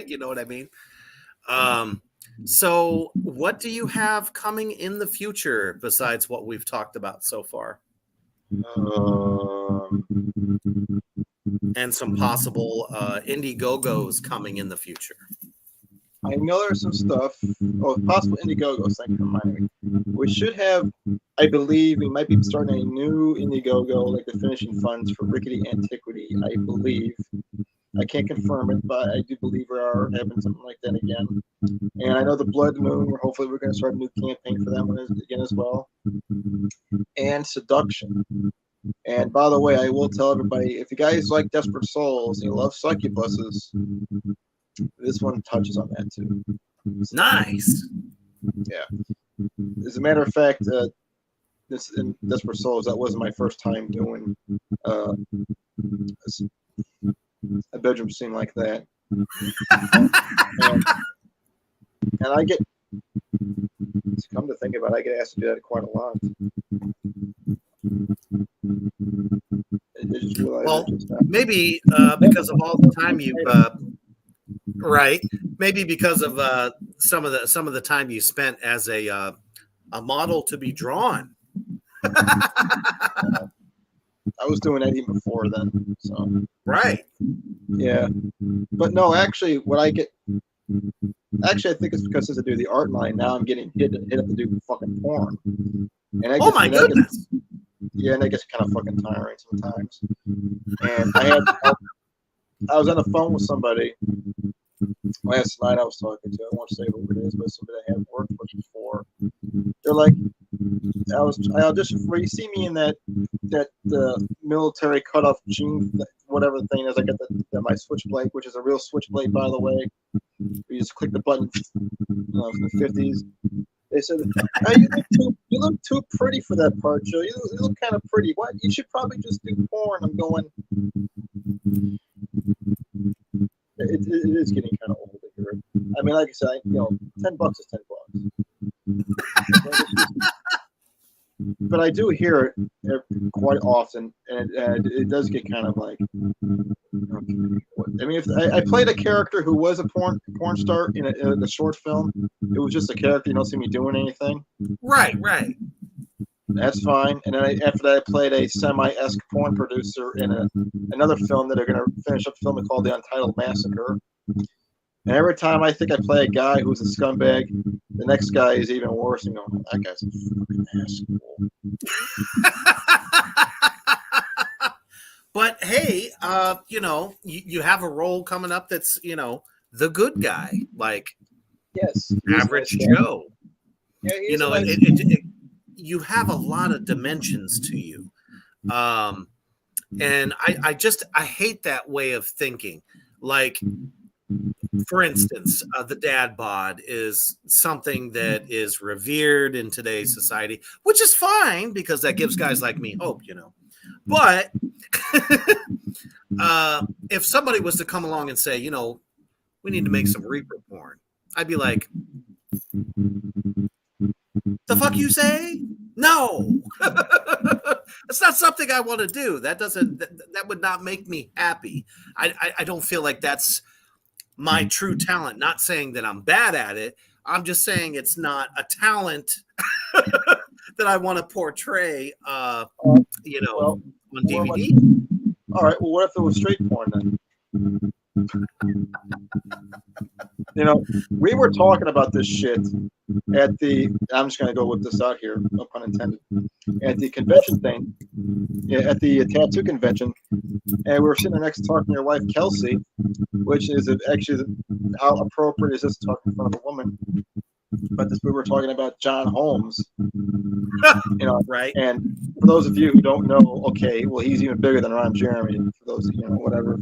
[SPEAKER 1] You know what I mean? So what do you have coming in the future besides what we've talked about so far? And some possible Indiegogos coming in the future.
[SPEAKER 2] I know there's some stuff. Oh, possible Indiegogos. Thank you for reminding me. We should have, I believe, we might be starting a new Indiegogo, like the finishing funds for Rickety Antiquity. I believe. I can't confirm it, but I do believe we are having something like that again. And I know the Blood Moon. Hopefully, we're going to start a new campaign for them again as well. And Seduction. And by the way, I will tell everybody, if you guys like Desperate Souls and you love succubuses, this one touches on that too.
[SPEAKER 1] Nice.
[SPEAKER 2] Yeah. As a matter of fact, this in Desperate Souls, that wasn't my first time doing a bedroom scene like that. And I get, come to think about it, I get asked to do that quite a lot.
[SPEAKER 1] Well, maybe because of all the time you've right, maybe because of some of the time you spent as a model to be drawn.
[SPEAKER 2] I was doing that even before then, so
[SPEAKER 1] right.
[SPEAKER 2] Yeah, but no, actually, what I get. Actually, I think it's because since I do the art line, now I'm getting hit up to do fucking porn. And I
[SPEAKER 1] oh my goodness!
[SPEAKER 2] Yeah, and that gets kind of fucking tiring sometimes. And I was on the phone with somebody last night. I was talking to. I won't say who it is, but somebody I haven't worked with before. They're like, I auditioned for. You see me in that military cutoff jean, whatever the thing is. I got my switchblade, which is a real switchblade, by the way. You just click the button. From the 50s. They said, oh, you look too pretty for that part, Joe. You look kind of pretty. What? You should probably just do porn. I'm going. It is getting kind of old to hear it. I mean, like I said, $10 is $10. But I do hear it quite often, and it does get kind of like. I mean, if I played a character who was a porn star in a short film, it was just a character. You don't see me doing anything.
[SPEAKER 1] Right.
[SPEAKER 2] That's fine. And then after that, I played a semi-esque porn producer in another film that are going to finish up filming called The Untitled Massacre. And every time I think I play a guy who's a scumbag, the next guy is even worse. And going, that guy's a fucking asshole.
[SPEAKER 1] But hey, you have a role coming up that's, the good guy, like
[SPEAKER 2] yes,
[SPEAKER 1] average Joe.
[SPEAKER 2] Yeah,
[SPEAKER 1] you have a lot of dimensions to you. And I hate that way of thinking. Like, for instance, the dad bod is something that is revered in today's society, which is fine because that gives guys like me hope, But if somebody was to come along and say, we need to make some Reaper porn, I'd be like, the fuck you say? No. That's not something I want to do. That would not make me happy. I don't feel like that's my true talent. Not saying that I'm bad at it. I'm just saying it's not a talent that I want to portray, on DVD.
[SPEAKER 2] All right. Well, what if it was straight porn then? We were talking about this shit at I'm just going to go with this out here, no pun intended, at the convention thing, at the tattoo convention, and we were sitting there next to talking to your wife, Kelsey, which is actually, how appropriate is this to talk in front of a woman? But we were talking about John Holmes,
[SPEAKER 1] right?
[SPEAKER 2] And for those of you who don't know, okay, well, he's even bigger than Ron Jeremy. For those, whatever.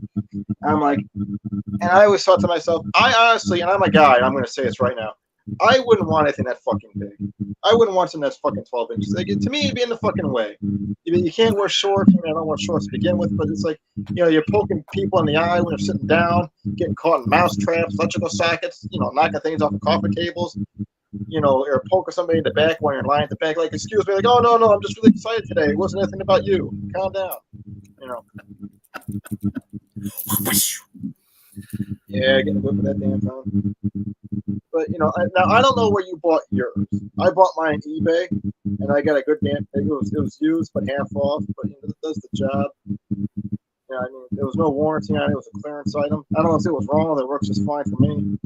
[SPEAKER 2] I'm like, and I always thought to myself, I honestly, and I'm a guy, I'm going to say this right now, I wouldn't want anything that fucking big. I wouldn't want something that's fucking 12 inches. Like, to me, it'd be in the fucking way. You can't wear shorts. I don't wear shorts to begin with, but it's like, you're poking people in the eye when they're sitting down, getting caught in mouse traps, electrical sockets, knocking things off of coffee tables, or poking somebody in the back while you're lying at the back. Like, excuse me, like, oh, no, I'm just really excited today. It wasn't anything about you. Calm down. Yeah, getting a whip of that damn phone. But now I don't know where you bought yours. I bought mine on eBay, and I got a good damn. It was used but half off, but it does the job. There was no warranty on it. It was a clearance item. I don't know if it was wrong. It works just fine for me.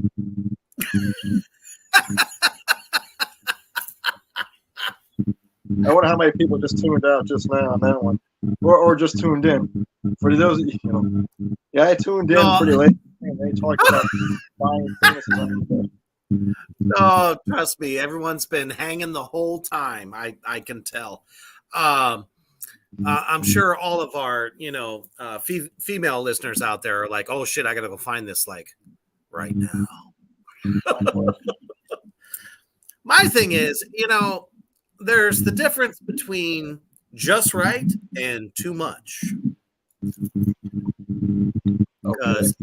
[SPEAKER 2] I wonder how many people just tuned out just now on that one, or just tuned in. For those, yeah, I tuned in pretty late. And they talked about buying things.
[SPEAKER 1] Oh, trust me, everyone's been hanging the whole time. I can tell. I'm sure all of our female listeners out there are like, oh shit, I gotta go find this like right now. My thing is, there's the difference between just right and too much. Because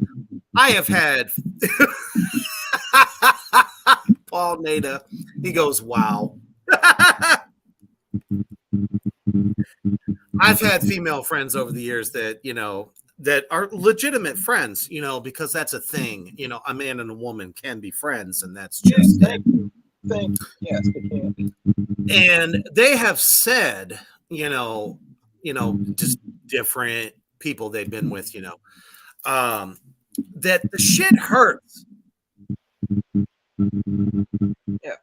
[SPEAKER 1] I have had Paul Nada, he goes, wow. I've had female friends over the years that, that are legitimate friends, because that's a thing. A man and a woman can be friends, and that's just
[SPEAKER 2] Thank you. Yes, they can be.
[SPEAKER 1] And they have said, just different people they've been with, that the shit hurts.
[SPEAKER 2] Yeah.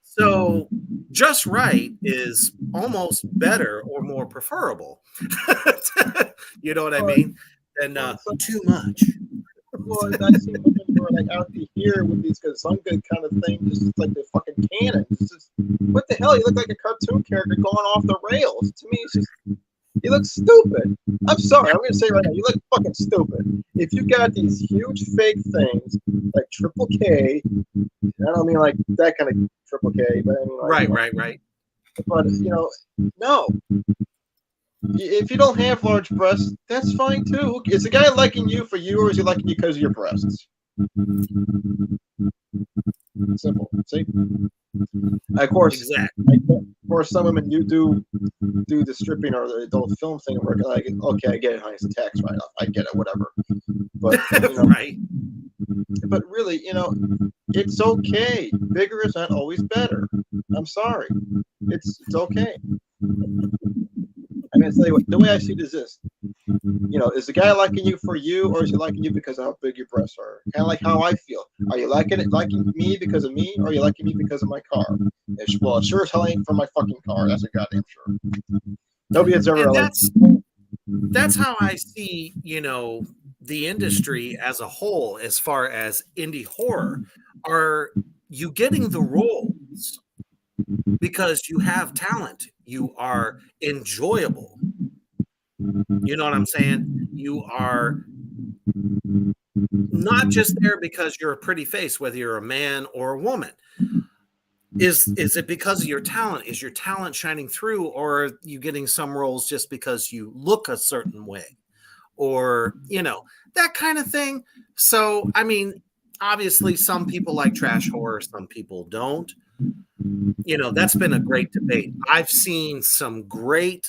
[SPEAKER 1] So just right is almost better or more preferable. You know what I mean? And too much.
[SPEAKER 2] Well, I see women who are like out here with these some good kind of thing, just like the fucking canon. It's just, what the hell? You look like a cartoon character going off the rails. To me, it's just, you look stupid. I'm sorry, I'm going to say right now, you look fucking stupid. If you got these huge fake things like Triple K, I don't mean like that kind of Triple K, but I mean like,
[SPEAKER 1] right.
[SPEAKER 2] But no. If you don't have large breasts, that's fine too. Is the guy liking you for you, or is he liking you because of your breasts? Simple. See? Of course,
[SPEAKER 1] exactly.
[SPEAKER 2] Of course, some women you do the stripping or the adult film thing, and we're like, okay, I get it, honey, it's a tax write-off. I get it, whatever. But
[SPEAKER 1] right.
[SPEAKER 2] But really, it's okay. Bigger is not always better. I'm sorry. It's okay. I mean, I'll tell you what, the way I see it is this. Is the guy liking you for you, or is he liking you because of how big your breasts are? Kind of like how I feel. Are you liking me because of me, or are you liking me because of my car? Well, it sure as hell ain't for my fucking car. That's a goddamn sure. Nobody has ever.
[SPEAKER 1] That's how I see, the industry as a whole, as far as indie horror. Are you getting the roles because you have talent? You are enjoyable. You know what I'm saying? You are not just there because you're a pretty face, whether you're a man or a woman. Is it because of your talent? Is your talent shining through, or are you getting some roles just because you look a certain way, or that kind of thing? So, I mean, obviously, some people like trash horror, some people don't. That's been a great debate. I've seen some great,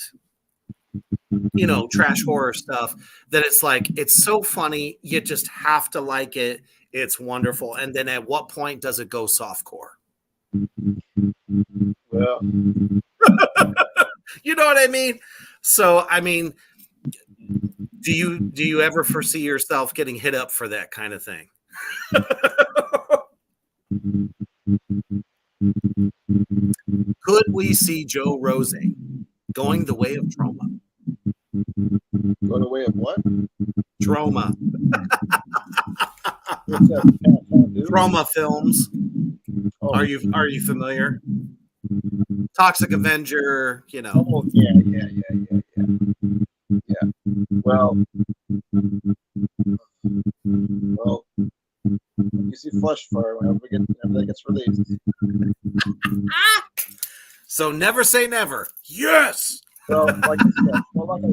[SPEAKER 1] trash horror stuff that it's like, it's so funny, you just have to like it. It's wonderful. And then at what point does it go softcore?
[SPEAKER 2] Well,
[SPEAKER 1] you know what I mean? So, I mean, do you ever foresee yourself getting hit up for that kind of thing? Could we see Joe Rose going the way of Troma?
[SPEAKER 2] Go the way of what?
[SPEAKER 1] Troma. Troma Films.
[SPEAKER 2] Oh.
[SPEAKER 1] Are you familiar? Toxic Avenger,
[SPEAKER 2] Oh, yeah. Well, you see Flesh Fire whenever that gets released.
[SPEAKER 1] So never say never. Yes.
[SPEAKER 2] So, like I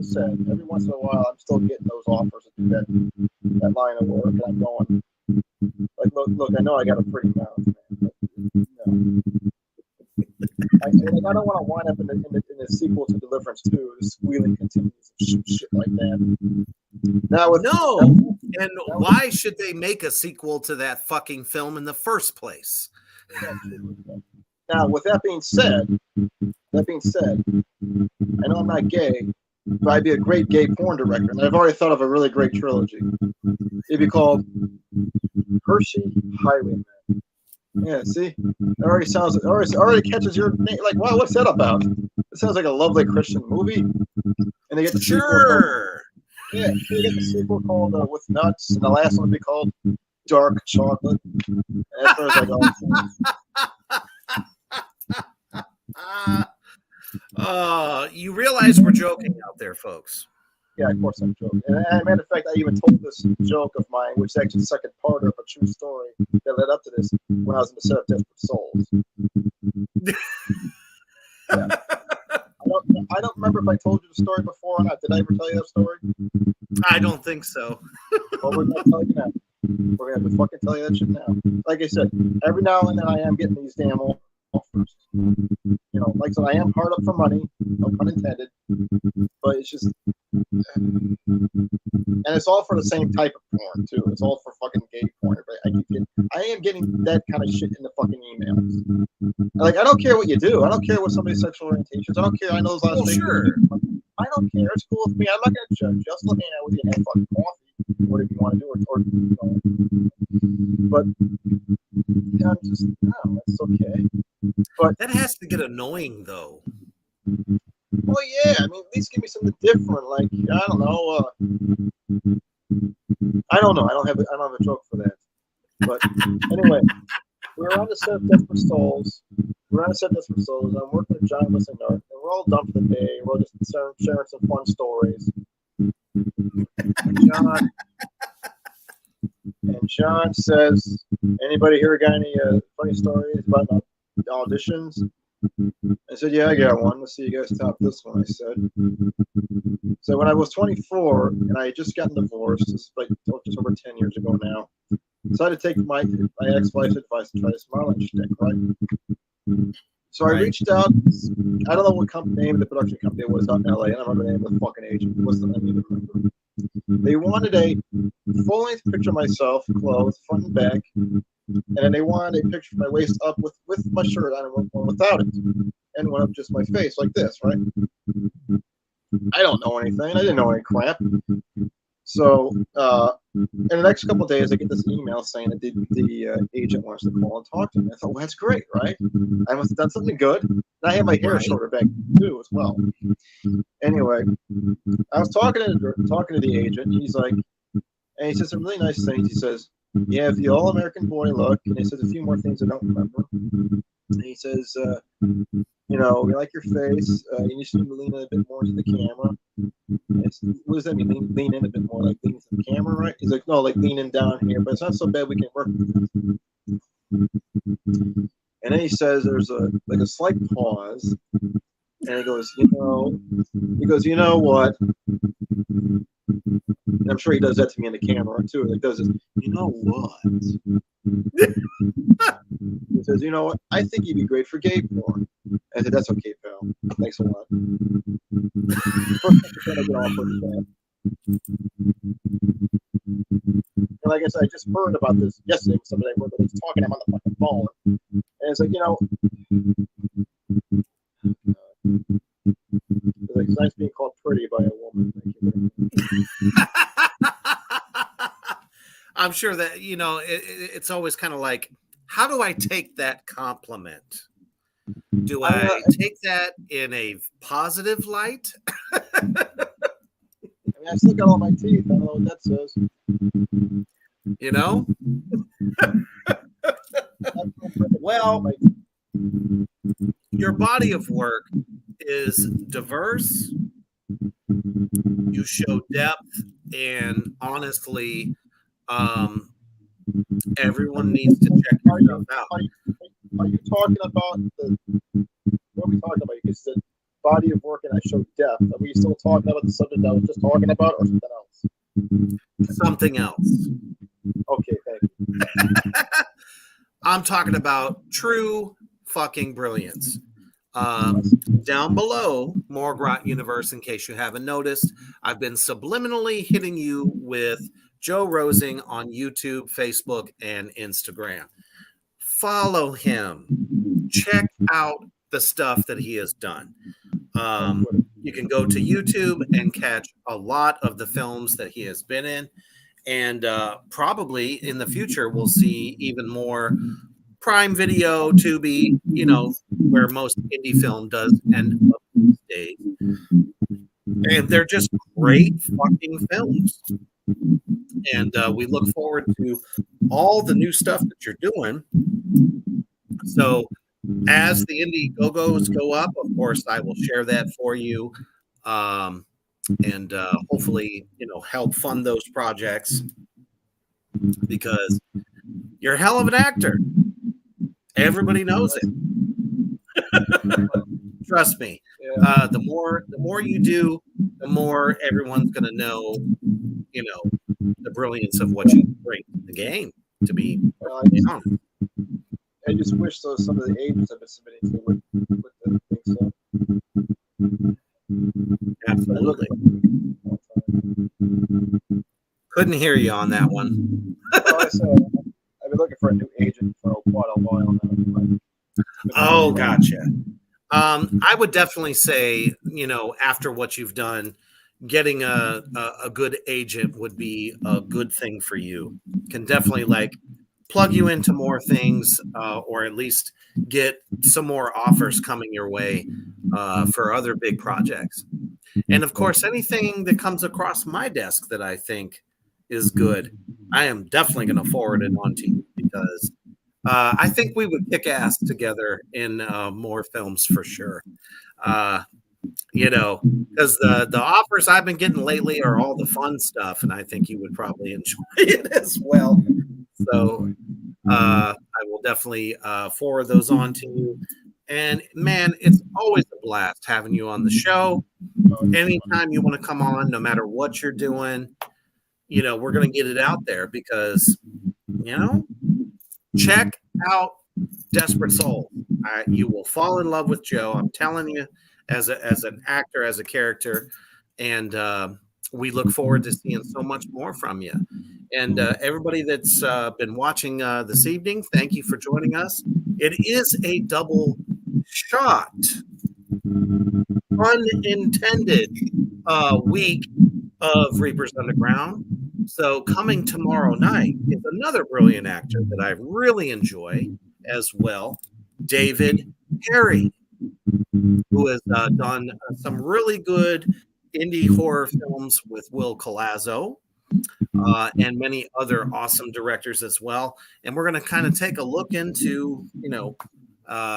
[SPEAKER 2] said, every once in a while, I'm still getting those offers to do that line of work, and I'm going, like, look, I know I got a pretty mouth, man, but, I don't want to wind up in the sequel to Deliverance 2, the squealing continues and shit like that.
[SPEAKER 1] Why should they make a sequel to that fucking film in the first place?
[SPEAKER 2] Now, with that being said, I know I'm not gay, but I'd be a great gay porn director, and I've already thought of a really great trilogy. It'd be called Hershey Highwayman. Yeah, see, it already catches your name. Like, wow, what's that about? It sounds like a lovely Christian movie, and they get the
[SPEAKER 1] sure.
[SPEAKER 2] Yeah, they get the sequel called With Nuts, and the last one would be called Dark Chocolate. And that's where it's
[SPEAKER 1] like, you realize we're joking out there, folks.
[SPEAKER 2] Yeah, of course I'm joking. And as a matter of fact, I even told this joke of mine, which is actually the second part of a true story that led up to this, when I was in the set of Desperate Souls. Yeah. I don't remember if I told you the story before or not. Did I ever tell you that story?
[SPEAKER 1] I don't think so.
[SPEAKER 2] Well, we're going to tell you now. We're going to fucking tell you that shit now. Like I said, every now and then I am getting these damn offers. Like I said, I am hard up for money, no pun intended, but it's just, and it's all for the same type of porn too. It's all for fucking gay porn. I am getting that kind of shit in the fucking emails. Like, I don't care what you do. I don't care what somebody's sexual orientations. I don't care. I know those last things.
[SPEAKER 1] Sure.
[SPEAKER 2] I don't care. It's cool with me. I'm not going to judge. Just looking at with you and have fucking coffee. Whatever you want to do, but I'm just, no, it's okay. But
[SPEAKER 1] that has to get annoying, though.
[SPEAKER 2] Well, yeah. I mean, at least give me something different. Like, I don't know. I don't know. I don't have a joke for that. But anyway, we're on the set of Desperate Souls. I'm working with John Lissendart, and we're all done for the day. We're just sharing some fun stories. John says, "Anybody here got any funny stories about auditions?" I said, "Yeah, I got one. Let's see you guys top this one." I said, "So when I was 24 and I had just gotten divorced, this is like just over 10 years ago now, decided to take my ex-wife's advice and try this modeling shtick, right? So I reached out. I don't know what name of the production company it was out in LA. I don't remember the name of the fucking agent. I don't even remember. They wanted a full-length picture of myself, clothed, front and back, and then they wanted a picture of my waist up with my shirt on and without it. and went up just my face like this, right? I don't know anything. I didn't know any crap. So in the next couple of days, I get this email saying that the agent wants to call and talk to me. I thought, well, that's great, right? I must have done something good. And I had my hair shorter back too as well. Anyway, I was talking to the agent. He's like, and he says some really nice things. He says, "You have the all-American boy look," and he says a few more things I don't remember. And he says, "You know, we like your face. You need to lean in a bit more into the camera." What does that mean? Lean in a bit more, like lean into the camera, right? He's like, "No, like lean in down here, but it's not so bad. We can work with it." And then he says, "There's a slight pause," and he goes, "You know what?" And I'm sure he does that to me in the camera too. Like does this, "You know what?" He says, "You know what? I think you'd be great for gay porn." I said, "That's okay, pal. Thanks a lot." And like I said, I just heard about this yesterday with somebody that was talking to him on the fucking phone. And it's like, it's nice being called pretty by a woman.
[SPEAKER 1] I'm sure that, it's always kind of like, how do I take that compliment? Do I take that in a positive light?
[SPEAKER 2] I mean, I still got all my teeth. I don't know what that says.
[SPEAKER 1] Well, your body of work is diverse. You show depth, and honestly, everyone needs to check yourself out.
[SPEAKER 2] Are you talking about what are we talking about? You said body of work and I show depth. Are we still talking about the subject I was just talking about, or something else?
[SPEAKER 1] Something else.
[SPEAKER 2] Okay, thank you.
[SPEAKER 1] I'm talking about true fucking brilliance. Down below, Morgrot Universe, in case you haven't noticed, I've been subliminally hitting you with Joe Rosing on YouTube, Facebook, and Instagram. Follow him. Check out the stuff that he has done. You can go to YouTube and catch a lot of the films that he has been in. And probably in the future, we'll see even more Prime Video, Tubi, where most indie film does end up these days. And they're just great fucking films. And we look forward to all the new stuff that you're doing. So as the Indiegogos go up, of course, I will share that for you. And hopefully, help fund those projects, because you're a hell of an actor. Everybody knows it. Trust me. The more you do, the more everyone's going to know, the brilliance of what you bring to the game. To be honest,
[SPEAKER 2] I just wish some of the agents have been submitting to with the thing. So
[SPEAKER 1] absolutely. Couldn't hear you on that one.
[SPEAKER 2] I said I've been looking for a new agent for quite a while now.
[SPEAKER 1] Oh, gotcha. I would definitely say, after what you've done, getting a good agent would be a good thing for you. Can definitely plug you into more things, or at least get some more offers coming your way for other big projects. And of course, anything that comes across my desk that I think is good, I am definitely going to forward it on to you, because I think we would kick ass together in more films for sure. Because the offers I've been getting lately are all the fun stuff, and I think you would probably enjoy it as well. So I will definitely forward those on to you. And man, it's always a blast having you on the show. Anytime you want to come on, no matter what you're doing, we're going to get it out there, because, check out Desperate Soul. You will fall in love with Joe. I'm telling you, as an actor, as a character, and we look forward to seeing so much more from you. And everybody that's been watching this evening, thank you for joining us. It is a double shot unintended week of Reapers Underground. So coming tomorrow night is another brilliant actor that I really enjoy as well, David Perry, who has done some really good indie horror films with Will Colazzo and many other awesome directors as well. And we're going to kind of take a look into,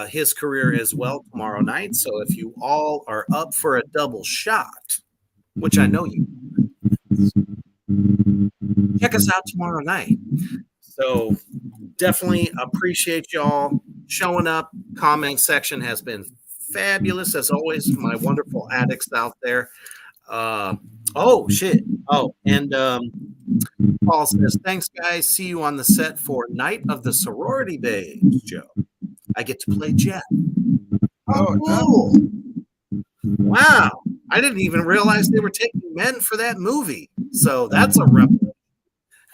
[SPEAKER 1] his career as well tomorrow night. So if you all are up for a double shot, which I know you check us out tomorrow night. So definitely appreciate y'all showing up. Comment section has been fabulous as always. My wonderful addicts out there. Oh shit. Oh, and Paul says, thanks guys. See you on the set for Night of the Sorority Babes, Joe. I get to play Jeff. Oh, cool. Wow. I didn't even realize they were taking men for that movie. So that's a revelation.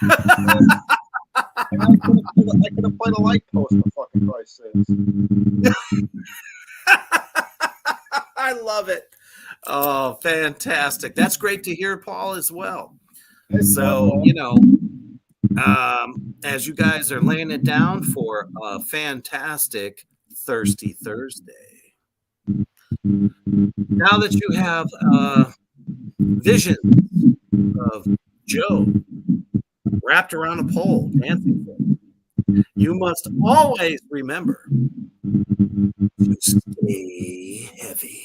[SPEAKER 2] I could have played a light post, for fucking Christ's sakes.
[SPEAKER 1] I love it. Oh, fantastic. That's great to hear, Paul, as well. So, as you guys are laying it down for a fantastic Thirsty Thursday, now that you have vision of Joe wrapped around a pole dancing for you, you must always remember to stay heavy.